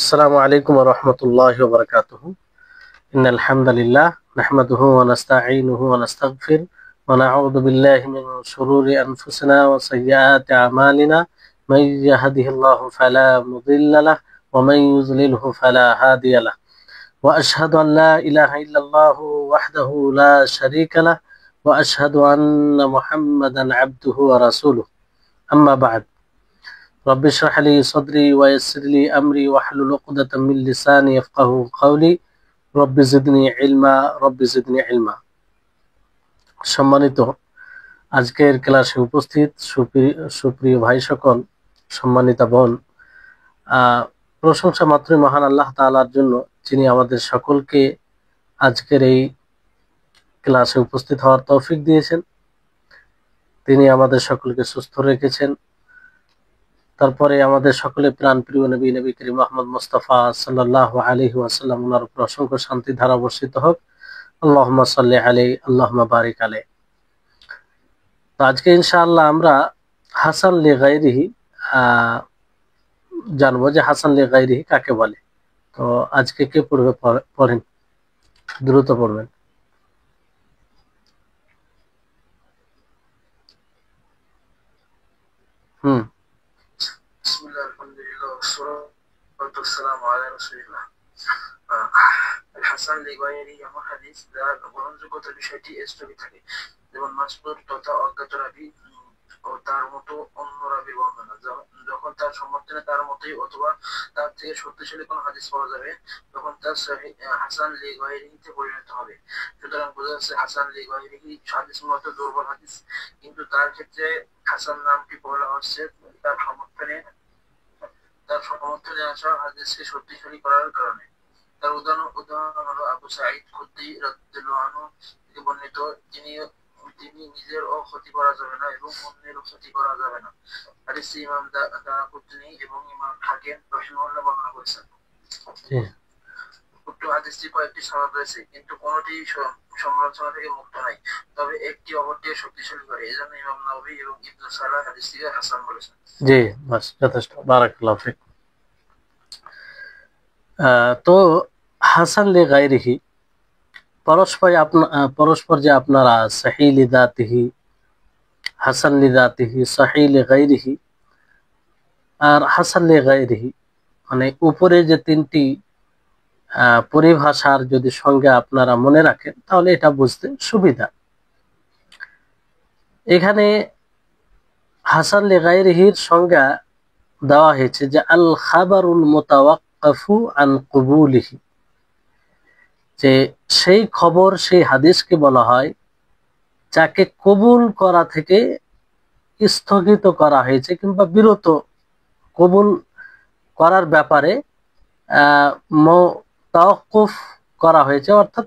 আসসালামু আলাইকুম ওয়া রাহমাতুল্লাহি ওয়া বারাকাতুহু। ইন্নাল হামদালিল্লাহ নাহমাদুহু ওয়া নাস্তাঈনুহু ওয়া নাস্তাগফির ওয়া নাউযু বিল্লাহি মিন শুরুরি আনফুসিনা ওয়া সাইয়্যাতি আমালিনা মান ইয়াহদিহিল্লাহু ফালা মুদিল্লা লাহু ওয়া মান ইউদ্লিলহু ফালা হাদিয়া লাহু ওয়া আশহাদু আন লা ইলাহা ইল্লাল্লাহু ওয়াহদাহু লা শারীকা লাহু ওয়া আশহাদু আন্না মুহাম্মাদান আবদুহু ওয়া রাসূলুহু। আম্মা বা'দ। رب اشرح لي صدري ويسر لي أمري واحلل عقدة من لساني يفقهوا قولي رب زدني علما رب زدني علما। সম্মানিত আজকের ক্লাসে উপস্থিত সুপ্রিয় ভাই সকল, সম্মানিতা বোন, প্রশংসা মাত্রই মহান আল্লাহ তাআলার জন্য, যিনি আমাদের সকলকে আজকের এই ক্লাসে উপস্থিত হওয়ার তৌফিক দিয়েছেন। তিনি আমাদের সকলকে সুস্থ রেখেছেন। তারপরে আমাদের সকলে প্রাণ প্রিয় নবী করিম মুহাম্মদ মুস্তাফা সাল্লাল্লাহু আলাইহি ওয়াসাল্লাম, ওনার উপর অসংখ্য শান্তি ধারা বর্ষিত হোক। আল্লাহুম্মা সাল্লি আলাইহি আল্লাহুম্মা বারিক আলাইহি। তো আজকে ইনশাআল্লাহ আমরা হাসান লি গায়রিহি জানবো যে হাসান লি গায়রিহি কাকে বলে। তো আজকে কে পড়বে? পড়েন, দ্রুত পড়বেন। বিসমিল্লাহ, আলহামদুলিল্লাহ, ওয়াসসালাতু ওয়াসসালামু আলা রাসূলিল্লাহ। হাসান লি গায়রিহি এমন হাদিস যার গ্রহণযোগ্যতার বিষয়টি স্থগিত থাকে, যেমন মাসবুর তথা অজ্ঞাত রাবী ও তার মতো অন্য রাবীর বর্ণনা। যখন তার সমর্থনে তার মতোই অথবা তার থেকে শক্তিশালী কোনো হাদিস পাওয়া যাবে, তখন তার হাসান লি গায়রিহিতে পরিণত হবে। সুতরাং বোঝা যাচ্ছে হাসান লি গায়রিহি হাদিস মূলত দুর্বল হাদিস, কিন্তু তার ক্ষেত্রে হাসান নামটি বলা হচ্ছে তার সমর্থনে আসা হাদিসকে শক্তিশালী করার কারণে। তার উদাহরণ হলো আবু সাঈদ খুদরি রাদিয়াল্লাহু আনহু থেকে বর্ণিত, তিনি নিজেরও ক্ষতি করা যাবে না এবং অন্যেরও ক্ষতি করা যাবে না। হাদিসটি ইমাম দারাকুতনি এবং ইমাম হাকিম রাহিমাহুল্লাহ বর্ণনা করেছেন। উক্ত হাদিসটি কয়েকটি সনদ রয়েছে, কিন্তু কোনটি সমালোচনা থেকে মুক্ত নাই, তবে একটি অপরটিকে শক্তিশালী করে। এজন্য ইমাম নাওয়াবী এবং ইবনে সালাহ হাদিসটিকে হাসান বলেছেন। জি, বাস যথেষ্ট। বারাকাল্লাহু ফিক। তো হাসান লি গায়রিহি পরস্পর যে আপনারা সহিহ লি যাতিহি, হাসান লি যাতিহি, সহিহ লি গায়রিহি আর হাসান লি গায়রিহি, মানে উপরে যে তিনটি পরিভাষার যদি সংজ্ঞা আপনারা মনে রাখেন তাহলে এটা বুঝতে সুবিধা। এখানে হাসান লি গায়রিহির সংজ্ঞা দেওয়া হয়েছে যে আল খাবারুল মুতাওয়াক্কাফু আন কুবুলিহি, যে সেই খবর, সেই হাদিসকে বলা হয় যাকে কবুল করা থেকে স্থগিত করা হয়েছে কিংবা বিরত, কবুল করার ব্যাপারে তাওয়াক্কুফ করা হয়েছে, অর্থাৎ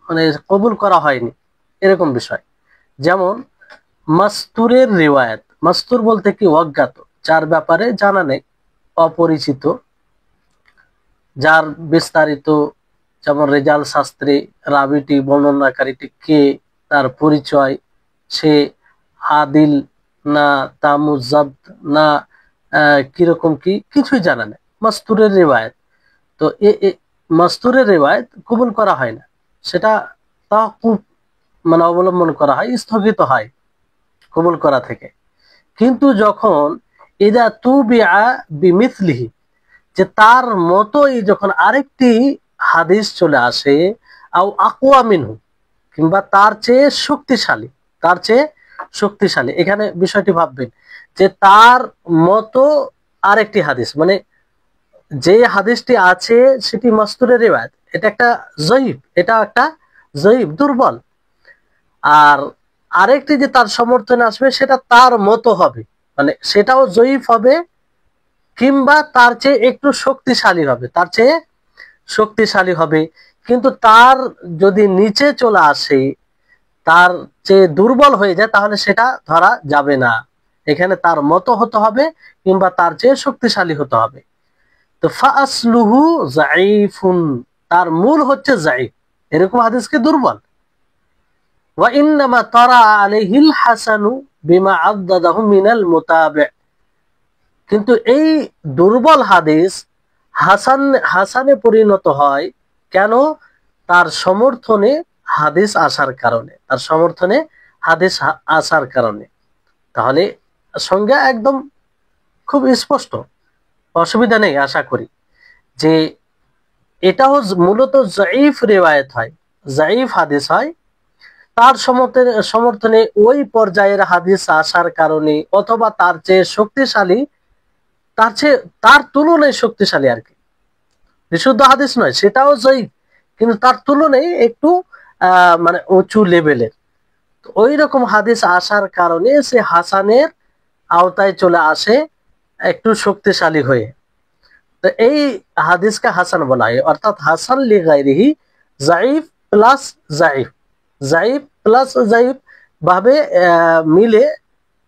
মানে কবুল করা হয়নি, এরকম বিষয়। যেমন মাস্তুরের রিওয়ায়াত। মাস্তুর বলতে কি? অজ্ঞাত, যার ব্যাপারে জানা নেই, অপরিচিত, যার বিস্তারিত, যেমন রেজাল শাস্ত্রে রাবিটি, বর্ণনাকারীটি কে, তার পরিচয়, সে আদিল না তামুজাবত না কিরকম কি, কিছুই জানা নেই, মাস্তুরের রিওয়ায়াত। তো মাস্তুরের রিওয়ায়াত কবুল করা হয় না, সেটা তাওয়াক্কুফ মানে অবলম্বন করা হয়, স্থগিত হয় কবুল করা থেকে। কিন্তু যখন ইদা তুবিআ বিমিথলিহি, যে তার মতোই যখন আরেকটি হাদিস চলে আসে, আও আকওয়া মিনহু, কিংবা তার চেয়ে শক্তিশালী, এখানে বিষয়টি ভাববেন যে তার মতো আরেকটি হাদিস, মানে যে হাদিসটি আছে সেটি মাস্তুরের রিওয়ায়াত, এটা একটা জয়ীফ, দুর্বল। আর আরেকটি যে তার সমর্থনে আসবে সেটা তার মতো হবে, মানে সেটাও জয়ীফ হবে কিংবা তার চেয়ে একটু শক্তিশালী হবে, কিন্তু তার যদি নিচে চলে আসে, তার চেয়ে দুর্বল হয়ে যায়, তাহলে সেটা ধরা যাবে না। এখানে তার মতো হতে হবে কিংবা তার চেয়ে শক্তিশালী হতে হবে। তো ফাসলুহু যায়ীফুন, তার মূল হচ্ছে যায়ীফ, এরকম হাদিসকে দুর্বল। ওয়া ইন্নামা তারা আলাইহিল হাসানু বিমা আদাদাহু মিনাল মুতাবি', কিন্তু এই দুর্বল হাদিস হাসানে পরিণত হয় কেন? তার সমর্থনে হাদিস আসার কারণে, তার সমর্থনে হাদিস আসার কারণে। তাহলে সংজ্ঞা একদম খুব স্পষ্ট, অসুবিধা নেই আশা করি। যে এটাও মূলত জাইফ রিওয়ায়াত হয়, জাইফ হাদিস হয়, তার সমর্থনে ওই পর্যায়ের হাদিস আসার কারণে, অথবা তার চেয়ে শক্তিশালী, তার তুলনায় শক্তিশালী আর কি, বিশুদ্ধ হাদিস নয়, সেটাও জাইফ, কিন্তু তার তুলনায় একটু মানে উঁচু লেভেলের। ওই রকম হাদিস আসার কারণে সে হাসানের আওতায় চলে আসে, একটু শক্তিশালী হয়ে। তো এই হাদিসকে হাসান বলা হয়, অর্থাৎ হাসান লিগাইরিহি, জাইফ প্লাস জাইফ, জাইফ প্লাস জাইফ ভাবে মিলে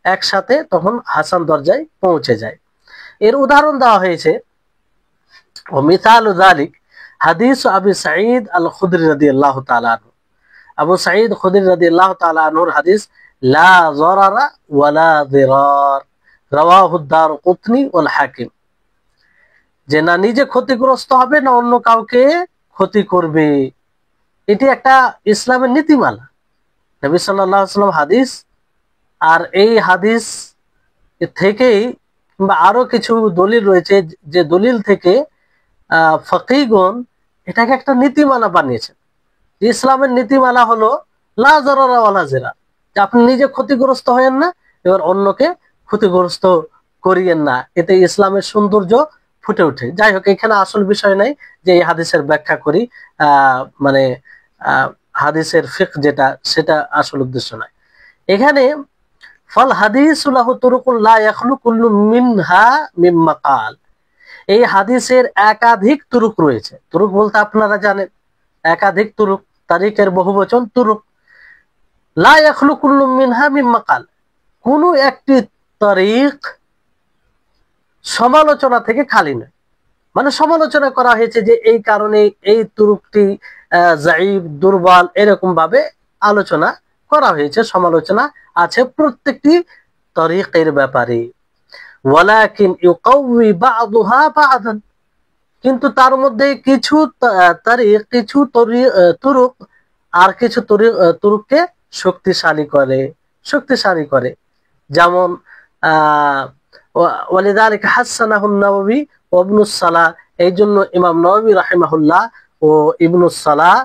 একসাথে তখন হাসান দরজায় পৌঁছে যায়। এর উদাহরণ দেওয়া হয়েছে, ও মিসালু যালিক হাদিস আবি সাঈদ আল খুদরি রাদিয়াল্লাহু তাআলা আনহু, আবু সাঈদ খুদরি রাদিয়াল্লাহু তাআলা আনহুর হাদিস, লা যারারা ওয়ালা দিরার, রাওয়াহু দারকুতনি ওয়াল হাকিম, যে না নিজে ক্ষতিগ্রস্ত হবে না অন্য কাউকে ক্ষতি করবে। এটি একটা ইসলামের নীতিমালা, নবী সাল্লাল্লাহু আলাইহি ওয়াসাল্লাম হাদিস। আর এই হাদিস থেকেই কিংবা আরো কিছু দলিল রয়েছে, যে দলিল থেকে ফকিহগণ এটাকে একটা নীতিমালা বানিয়েছেন। ইসলামের নীতিমালা হলো লা যারারা ওয়ালা জিরার, যে আপনি নিজে ক্ষতিগ্রস্ত হয়েন না, এবার অন্যকে ক্ষতিগ্রস্ত করিয়েন না। এতে ইসলামের সৌন্দর্য ফুটে ওঠে। যাই হোক, এখানে আসল বিষয় নাই যে এই হাদিসের ব্যাখ্যা করি, মানে হাদিসের ফিকহ যেটা, সেটা আসল উদ্দেশ্য নয় এখানে। ফল হাদিসু লাহু তুরুকুন লা ইয়াখলু কুল্লু মিনহা মিম্মা কাল, এই হাদিসের একাধিক তুরুক রয়েছে। তুরুক বলতে আপনারা জানেন একাধিক তুরুক, তারিকের বহুবচন তুরুক। লা ইয়াখলু কুল্লু মিনহা মিম্মা কাল, কোন একটি তারিক সমালোচনা থেকে খালি নয়, মানে সমালোচনা করা হয়েছে যে এই কারণে এই তুরুকটি জাইফ, দুর্বল, এরকম ভাবে আলোচনা করা হয়েছে, সমালোচনা আছে প্রত্যেকটি তরিকের ব্যাপারে। ওয়ালাকিন ইউকাউই বা'দুহা বা'দান, কিন্তু তার মধ্যে কিছু তারিক, কিছু তুরুক আর কিছু তুরুককে শক্তিশালী করে। যেমন ওয়ালিযালিকা হাসানাহু আন-নাওয়াবী ওয়া ইবনুস সালাহ, এই জন্য ইমাম নওয়াবী রাহিমাহুল্লাহ ও ইবনুস সালাহ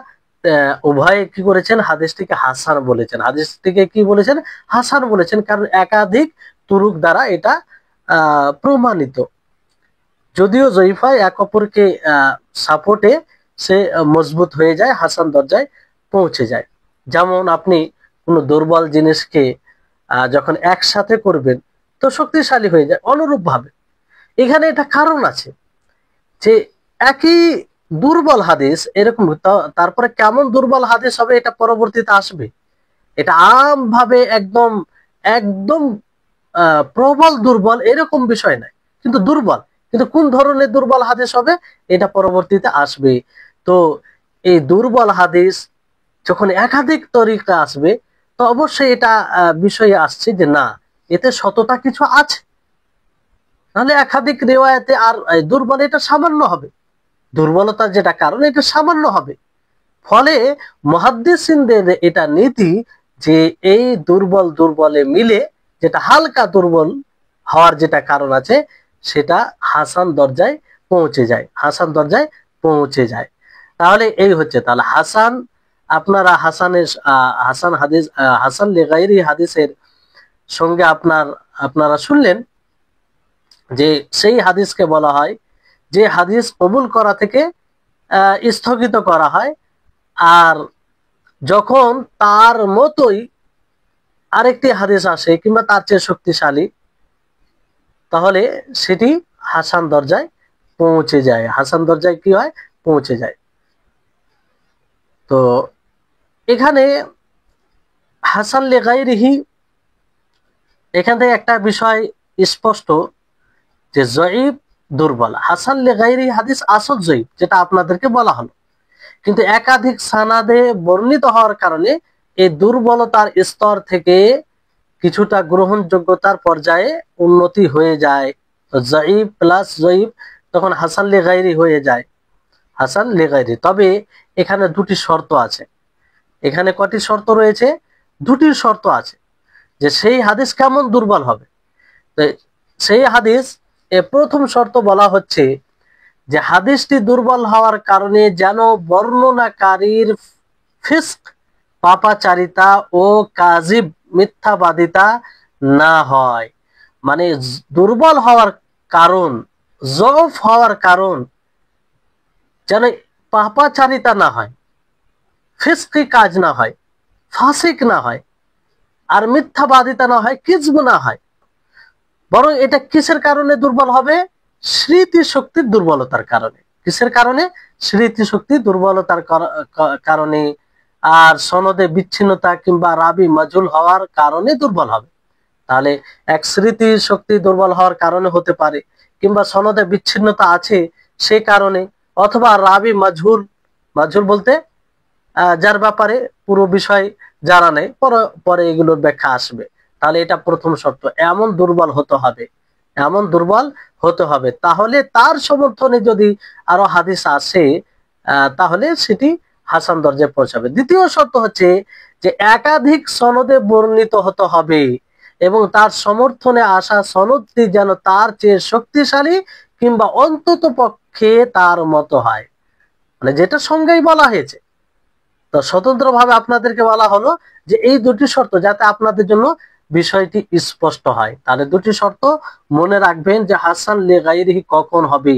উভয়ে কি করেছেন? হাদিসটিকে হাসান বলেছেন। হাদিসটিকে কি বলেছেন? হাসান বলেছেন, কারণ একাধিক তুরুক দ্বারা এটা প্রমাণিত। যদিও জয়ীফ হয়, এক অপরকে সাপোর্টে সে মজবুত হয়ে যায়, হাসান দরজায় পৌঁছে যায়। যেমন আপনি কোনো দুর্বল জিনিসকে যখন একসাথে করবেন তো শক্তিশালী হয়ে যায়, অনুরূপ ভাবে এখানে এটা কারণ আছে যে একই দুর্বল হাদিস এরকম, তারপরে কেমন দুর্বল হাদিস হবে এটা পরবর্তীতে আসবে। এটা আম ভাবে একদম একদম প্রবল দুর্বল এরকম বিষয় নাই, কিন্তু দুর্বল, কিন্তু কোন ধরনের দুর্বল হাদিস হবে এটা পরবর্তীতে আসবে। তো এই দুর্বল হাদিস যখন একাধিক তরিকা আসবে, তো অবশ্যই এটা বিষয়ে আসছে যে না, এতে সততা কিছু আছে, নাহলে একাধিক রিওয়ায়াতে আর দুর্বল এটা সামান্য হবে, দুর্বলতার যেটা কারণ এটা সামান্য হবে। ফলে মুহাদ্দিসিনদের এটা নীতি যে এই দুর্বলে মিলে যেটা হালকা দুর্বল হওয়ার যেটা কারণ আছে সেটা হাসান দরজায় পৌঁছে যায়, হাসান দরজায় পৌঁছে যায়। তাহলে এই হচ্ছে, তাহলে হাসান, আপনারা হাসান হাদিস, হাসান লিগাইরি হাদিসের সঙ্গে আপনারা শুনলেন যে সেই হাদিসকে বলা হয় যে হাদিস কবুল করা থেকে স্থগিত করা হয়, আর যখন তার মতোই আরেকটি হাদিস আসে কিংবা তার চেয়ে শক্তিশালী, তাহলে সেটি হাসান দরজায় পৌঁছে যায়, হাসান দরজায় কি হয়? পৌঁছে যায়। তো এখানে হাসান লিগাইরিহি, এখান থেকে একটা বিষয় স্পষ্ট যে জয়ীফ দুর্বল, হাসান লিগাইরিহি হাদিস আসল জয়ীফ যেটা আপনাদেরকে বলা হলো, কিন্তু একাধিক সানাদে বর্ণিত হওয়ার কারণে এই দুর্বলতার স্তর থেকে কিছুটা গ্রহণযোগ্যতার পর্যায়ে উন্নতি হয়ে যায়। জয়ীফ প্লাস জয়ীফ, তো তখন হাসান লিগাইরি হয়ে যায়, হাসান লিগাইরি। তবে এখানে দুটি শর্ত আছে। এখানে কটি শর্ত রয়েছে? দুটি শর্ত আছে, যে সেই হাদিস কেমন দুর্বল হবে। তো সেই হাদিস প্রথম শর্ত বলা হচ্ছে যে হাদিসটি দুর্বল হওয়ার কারণে যেন বর্ণনাকারীর ফিস্ক, পাপাচারিতা ও কাজিব, মিথ্যাবাদিতা না হয়। মানে দুর্বল হওয়ার কারণ, জয়ফ হওয়ার কারণ যেন পাপাচারিতা না হয়, ফিস্কি কাজ না হয়, ফাসিক না হয়, আর মিথ্যাবাদিতা না হয়, কিজব না হয়। বরং এটা কিসের কারণে দুর্বল হবে? স্মৃতি শক্তির দুর্বলতার কারণে। কিসের কারণে? স্মৃতি শক্তির দুর্বলতার কারণে, আর সনদে বিচ্ছিন্নতা কিংবা রাবি মাজহুল হওয়ার কারণে দুর্বল হবে। তাহলে এক স্মৃতি শক্তি দুর্বল হওয়ার কারণে হতে পারে, কিংবা সনদে বিচ্ছিন্নতা আছে সে কারণে, অথবা রাবি মাজহুল, মাজহুল বলতে যার ব্যাপারে পুরো বিষয় জানা নেই, পরে এগুলোর ব্যাখ্যা আসবে। তাহলে এটা প্রথম শর্ত, এমন দুর্বল হতে হবে, এমন দুর্বল হতে হবে। তাহলে তার সমর্থনে যদি আরো হাদিস আসে তাহলে সেটি হাসান দরজায় পৌঁছাবে। দ্বিতীয় শর্ত হচ্ছে যে একাধিক সনদে বর্ণিত হতে হবে এবং তার সমর্থনে আসা সনদটি যেন তার চেয়ে শক্তিশালী কিংবা অন্তত পক্ষে তার মতো হয়। মানে যেটা সংজ্ঞায় বলা হয়েছে, তো স্বতন্ত্রভাবে আপনাদেরকে বলা হলো যে এই দুটি শর্ত, যাতে আপনাদের জন্য বিষয়টি স্পষ্ট হয়। তাহলে দুটি শর্ত মনে রাখবেন যে হাসান লিগাইরিহি কখন হবে।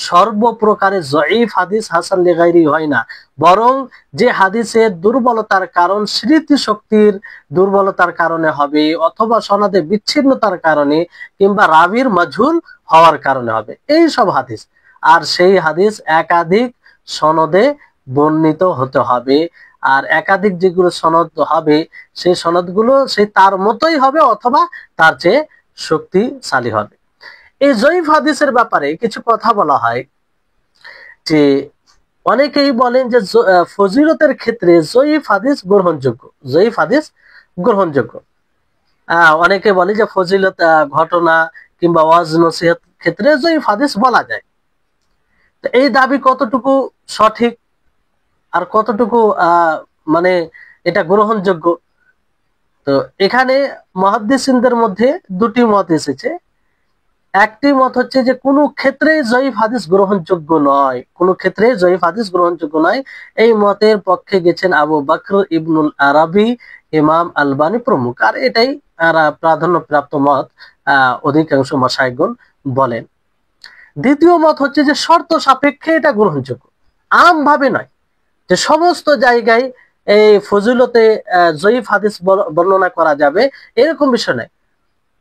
সর্বপ্রকারে জয়ীফ হাদিস হাসান লিগাইরি হয় না, বরং যে হাদিসের দুর্বলতার কারণ স্মৃতি শক্তির দুর্বলতার কারণে হবে, অথবা সনদে বিচ্ছিন্নতার কারণে, কিংবা রাবির মাজহুল হওয়ার কারণে হবে, এই সব হাদিস। আর সেই হাদিস একাধিক সনদে বর্ণিত হতে হবে। আর একাধিক যেগুলো সনদ হবে সেই সনদগুলো সেই তার মতোই হবে অথবা তার চেয়ে শক্তিশালী হবে। এই জয়ীফ হাদিসের ব্যাপারে কিছু কথা বলা হয়, যে অনেকেই বলেন যে ফজিলতের ক্ষেত্রে জয়ীফ হাদিস গ্রহণযোগ্য, জয়ীফ হাদিস গ্রহণযোগ্য। অনেকে বলে যে ফজিলত ঘটনা কিংবা ওয়াজ নসিহত ক্ষেত্রে জয়ীফ হাদিস বলা যায়। তো এই দাবি কতটুকু সঠিক আর কতটুকু মানে এটা গ্রহণযোগ্য? তো এখানে মুহাদ্দিসিনদের মধ্যে দুটি মত এসেছে। একটি মত হচ্ছে যে কোনো ক্ষেত্রে জয়ীফ হাদিস গ্রহণযোগ্য নয়, কোনো ক্ষেত্রে জয়ীফ হাদিস গ্রহণযোগ্য নয়। এই মতের পক্ষে গেছেন আবু বকর ইবনুল আরাবি, ইমাম আলবানী প্রমুখ। আর এটাই প্রাধান্যপ্রাপ্ত মত, অধিকাংশ মাশায়েখগণ বলেন। দ্বিতীয় মত হচ্ছে যে শর্ত সাপেক্ষে এটা গ্রহণযোগ্য, আম ভাবে নয়, যে সমস্ত জায়গায় এই ফজিলতে জয়ীফ হাদিস বর্ণনা করা যাবে এরকম বিষয় নয়।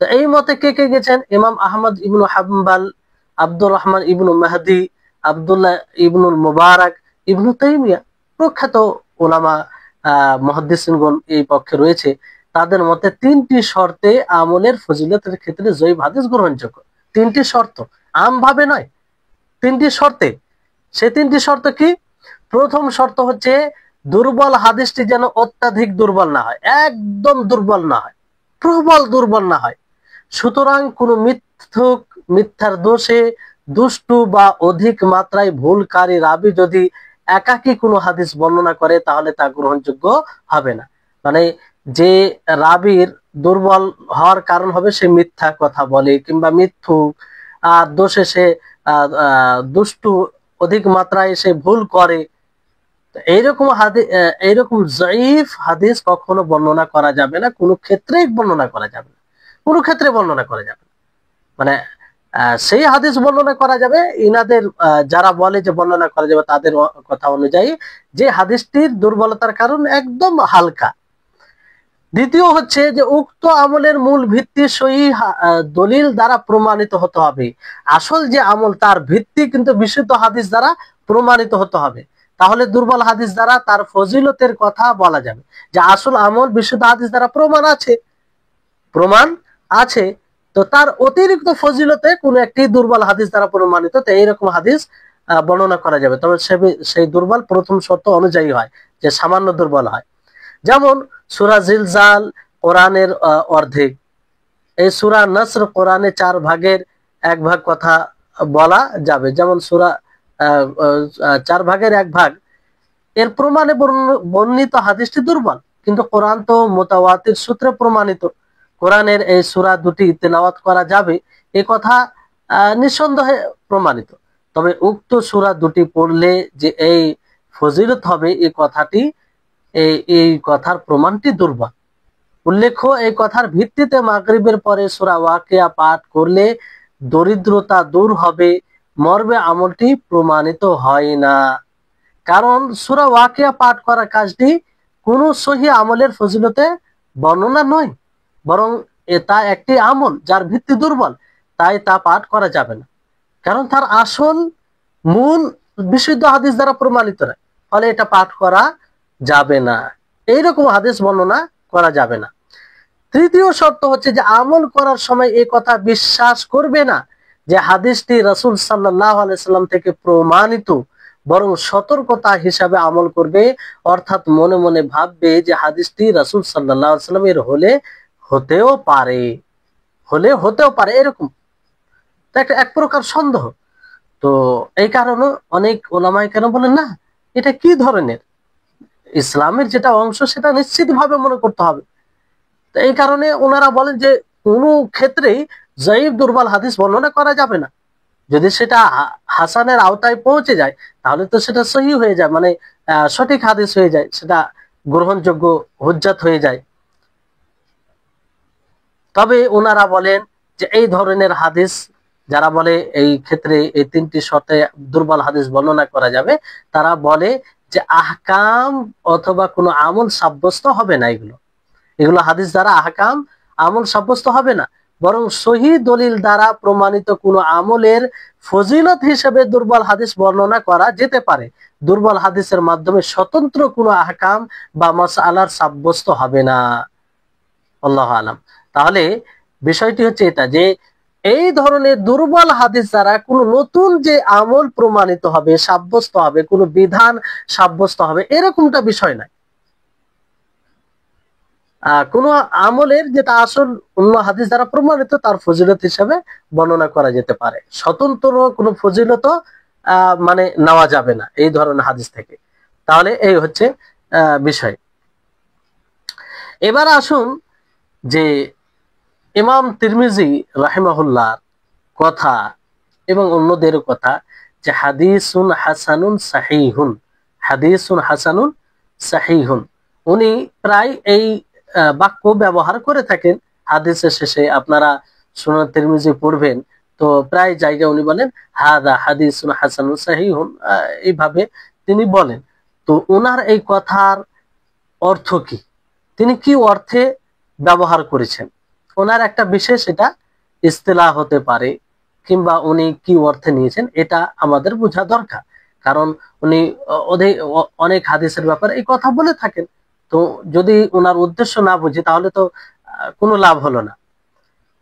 তো এই মতে কে কে গেছেন? ইমাম আহমদ ইবনু হাম্বাল, আব্দুর রহমান ইবনু মাহদি, আব্দুল্লাহ ইবনুল মুবারক, ইবনু তাইমিয়া প্রখ্যাত ওলামা মুহাদ্দিসিনগণ এই পক্ষে রয়েছে। তাদের মতে তিনটি শর্তে আমলের ফজিলতের ক্ষেত্রে জয়ীফ হাদিস গ্রহণযোগ্য। তিনটি শর্ত, আম ভাবে নয়, তিনটি শর্তে। সেই তিনটি শর্ত কি? প্রথম শর্ত হচ্ছে দুর্বল হাদিসটি যেন অত্যাধিক দুর্বল না হয়, একদম দুর্বল না হয়, প্রবল দুর্বল না হয়। সুতরাং কোন মিথ্যুক, মিথ্যার দোষে দুষ্টু বা অধিক মাত্রায় ভুলকারী রাবি যদি একাকী কোনো হাদিস বর্ণনা করে তাহলে তা গ্রহণযোগ্য হবে না। মানে যে রাবির দুর্বল হওয়ার কারণ হবে সে মিথ্যা কথা বলে কিংবা মিথ্যুক, দোষে সে দুষ্টু, অধিক মাত্রায় সে ভুল করে, এইরকম হাদিস, এইরকম জয়ীফ হাদিস কখনো বর্ণনা করা যাবে না, কোনো ক্ষেত্রেই বর্ণনা করা যাবে না, কোনো ক্ষেত্রে বর্ণনা করা যাবে না। মানে সেই হাদিস বর্ণনা করা যাবে ইনাদের যারা বলে যে বর্ণনা করা যাবে তাদের কথা অনুযায়ী, যে হাদিসটির দুর্বলতার কারণ একদম হালকা। দ্বিতীয় হচ্ছে যে উক্ত আমলের মূল ভিত্তি সহিহ দলিল দ্বারা প্রমাণিত হতে হবে। আসল যে আমল তার ভিত্তি কিন্তু বিশুদ্ধ হাদিস দ্বারা প্রমাণিত হতে হবে। তাহলে দুর্বল হাদিস দ্বারা তার ফজিলতের কথা বলা যাবে, যে আসল আমল বিশুদ্ধ হাদিস দ্বারা প্রমাণ আছে, প্রমাণ আছে, তো তার অতিরিক্ত ফজিলতে কোন একটি দুর্বল হাদিস দ্বারা প্রমাণিত, তো এইরকম হাদিস বর্ণনা করা যাবে। তবে সেই দুর্বল প্রথম শর্ত অনুযায়ী হয়, যে সামান্য দুর্বল হয়। যেমন সূরা জিলজাল কোরআনের অর্ধেক, এই সূরা নসর কোরআনে 4 ভাগের 1 ভাগ কথা বলা যাবে। যেমন সূরা 4 ভাগের 1 ভাগ এর প্রমাণে বর্ণিত হাদিসটি দুর্বল, কিন্তু কোরআন তো মুতাওয়াতির সূত্রে প্রমাণিত। কোরআনের এই সূরা দুটি তেলাওয়াত করা যাবে এ কথা নিঃসন্দেহে প্রমাণিত। তবে উক্ত সূরা দুটি পড়লে যে এই ফজিলত হবে এই কথাটি এই কথার প্রমাণটি দুর্বল। উল্লেখ্য, এই কথার ভিত্তিতে মাগরিবের পরে সূরা ওয়াকিয়া পাঠ করলে দরিদ্রতা দূর হবে মর্মে আমলটি প্রমাণিত হয় না। কারণ সূরা ওয়াকিয়া পাঠ করা কাজটি কোনো সহিহ আমলের ফজিলতে বর্ণনা নয়, বরং এটা একটি আমল যার ভিত্তি দুর্বল, তাই তা পাঠ করা যাবে না। কারণ তার আসল মূল বিশুদ্ধ হাদিস দ্বারা প্রমাণিত নয়, ফলে এটা পাঠ করা যাবে না। এইরকম হাদিস বর্ণনা করা যাবে না। তৃতীয় শর্ত হচ্ছে যে আমল করার সময় এই কথা বিশ্বাস করবে না যে হাদিসটি রাসূল সাল্লাল্লাহু আলাইহি সাল্লাম থেকে প্রমাণিত, বরং সতর্কতা হিসাবে আমল করবে। অর্থাৎ মনে মনে ভাববে যে হাদিসটি রাসূল সাল্লাল্লাহু আলাইহি সাল্লাম এর হতেও পারে এরকম এক প্রকার সন্দেহ। তো এই কারণে অনেক ওলামায়ে কেরাম বলেন না, এটা কি ধরনের ইসলামের যেটা অংশ সেটা নিশ্চিতভাবে মনে করতে হবে। তো এই কারণে ওনারা বলেন যে কোনো ক্ষেত্রেই জয়ীফ দুর্বল হাদিস বর্ণনা করা যাবে না। যদি সেটা হাসানের আওতায় পৌঁছে যায় তাহলে তো সেটা সহিহ হয়ে যায়, মানে সঠিক হাদিস হয়ে যায়, সেটা গ্রহণযোগ্য হুজ্জাত হয়ে যায়। তবে ওনারা বলেন যে এই ধরনের হাদিস যারা বলে এই ক্ষেত্রে এই তিনটি শর্তে দুর্বল হাদিস বর্ণনা করা যাবে, তারা বলে যে আহকাম অথবা কোনো আমল সাব্যস্ত হবে না। এগুলো হাদিস দ্বারা আহকাম আমল সাব্যস্ত হবে না, বরং সহি দলিল দ্বারা প্রমাণিত কোনো আমলের ফজিলত হিসেবে দুর্বল হাদিস বর্ণনা করা যেতে পারে। দুর্বল হাদিসের মাধ্যমে স্বতন্ত্র কোনো আহকাম বা মাসআলার সাব্যস্ত হবে না। আল্লাহু আলাম। তাহলে বিষয়টি হচ্ছে এটা যে এই ধরনের দুর্বল হাদিস দ্বারা কোনো নতুন যে আমল প্রমাণিত হবে, সাব্যস্ত হবে, কোনো বিধান সাব্যস্ত হবে, এরকমটা বিষয় নাই। কোন আমলের যেটা আসল অন্য হাদিস দ্বারা প্রমাণিত তার ফজিলত হিসেবে বর্ণনা করা যেতে পারে, স্বতন্ত্র কোনো ফজিলত মানে নেওয়া যাবে না এই ধরনের হাদিস থেকে। তাহলে এই হচ্ছে বিষয়। এবার আসুন যে ইমাম তিরমিজি রাহিমাহুল্লাহর কথা এবং অন্যদের কথা যে হাদিসুন হাসানুন সাহিহুন, হাদিসুন হাসানুন সাহিহুন, উনি প্রায় এই বাক্য ব্যবহার করে থাকেন হাদিসের শেষে। আপনারা সুনান তিরমিজি পড়বেন তো প্রায় জায়গায় উনি বলেন হাদা হাদিসুন হাসানুন সাহিহুন, এইভাবে তিনি বলেন। তো ওনার এই কথার অর্থ কি, তিনি কি অর্থে ব্যবহার করেছেন, ওনার একটা বিশেষ এটা ইস্তিলাহ হতে পারে, কিংবা উনি কি অর্থে নিয়েছেন এটা আমাদের বোঝা দরকার। কারণ উনি অনেক হাদিসের ব্যাপারে এই কথা বলে থাকেন, তো যদি ওনার উদ্দেশ্য না বুঝি তাহলে তো কোনো লাভ হলো না।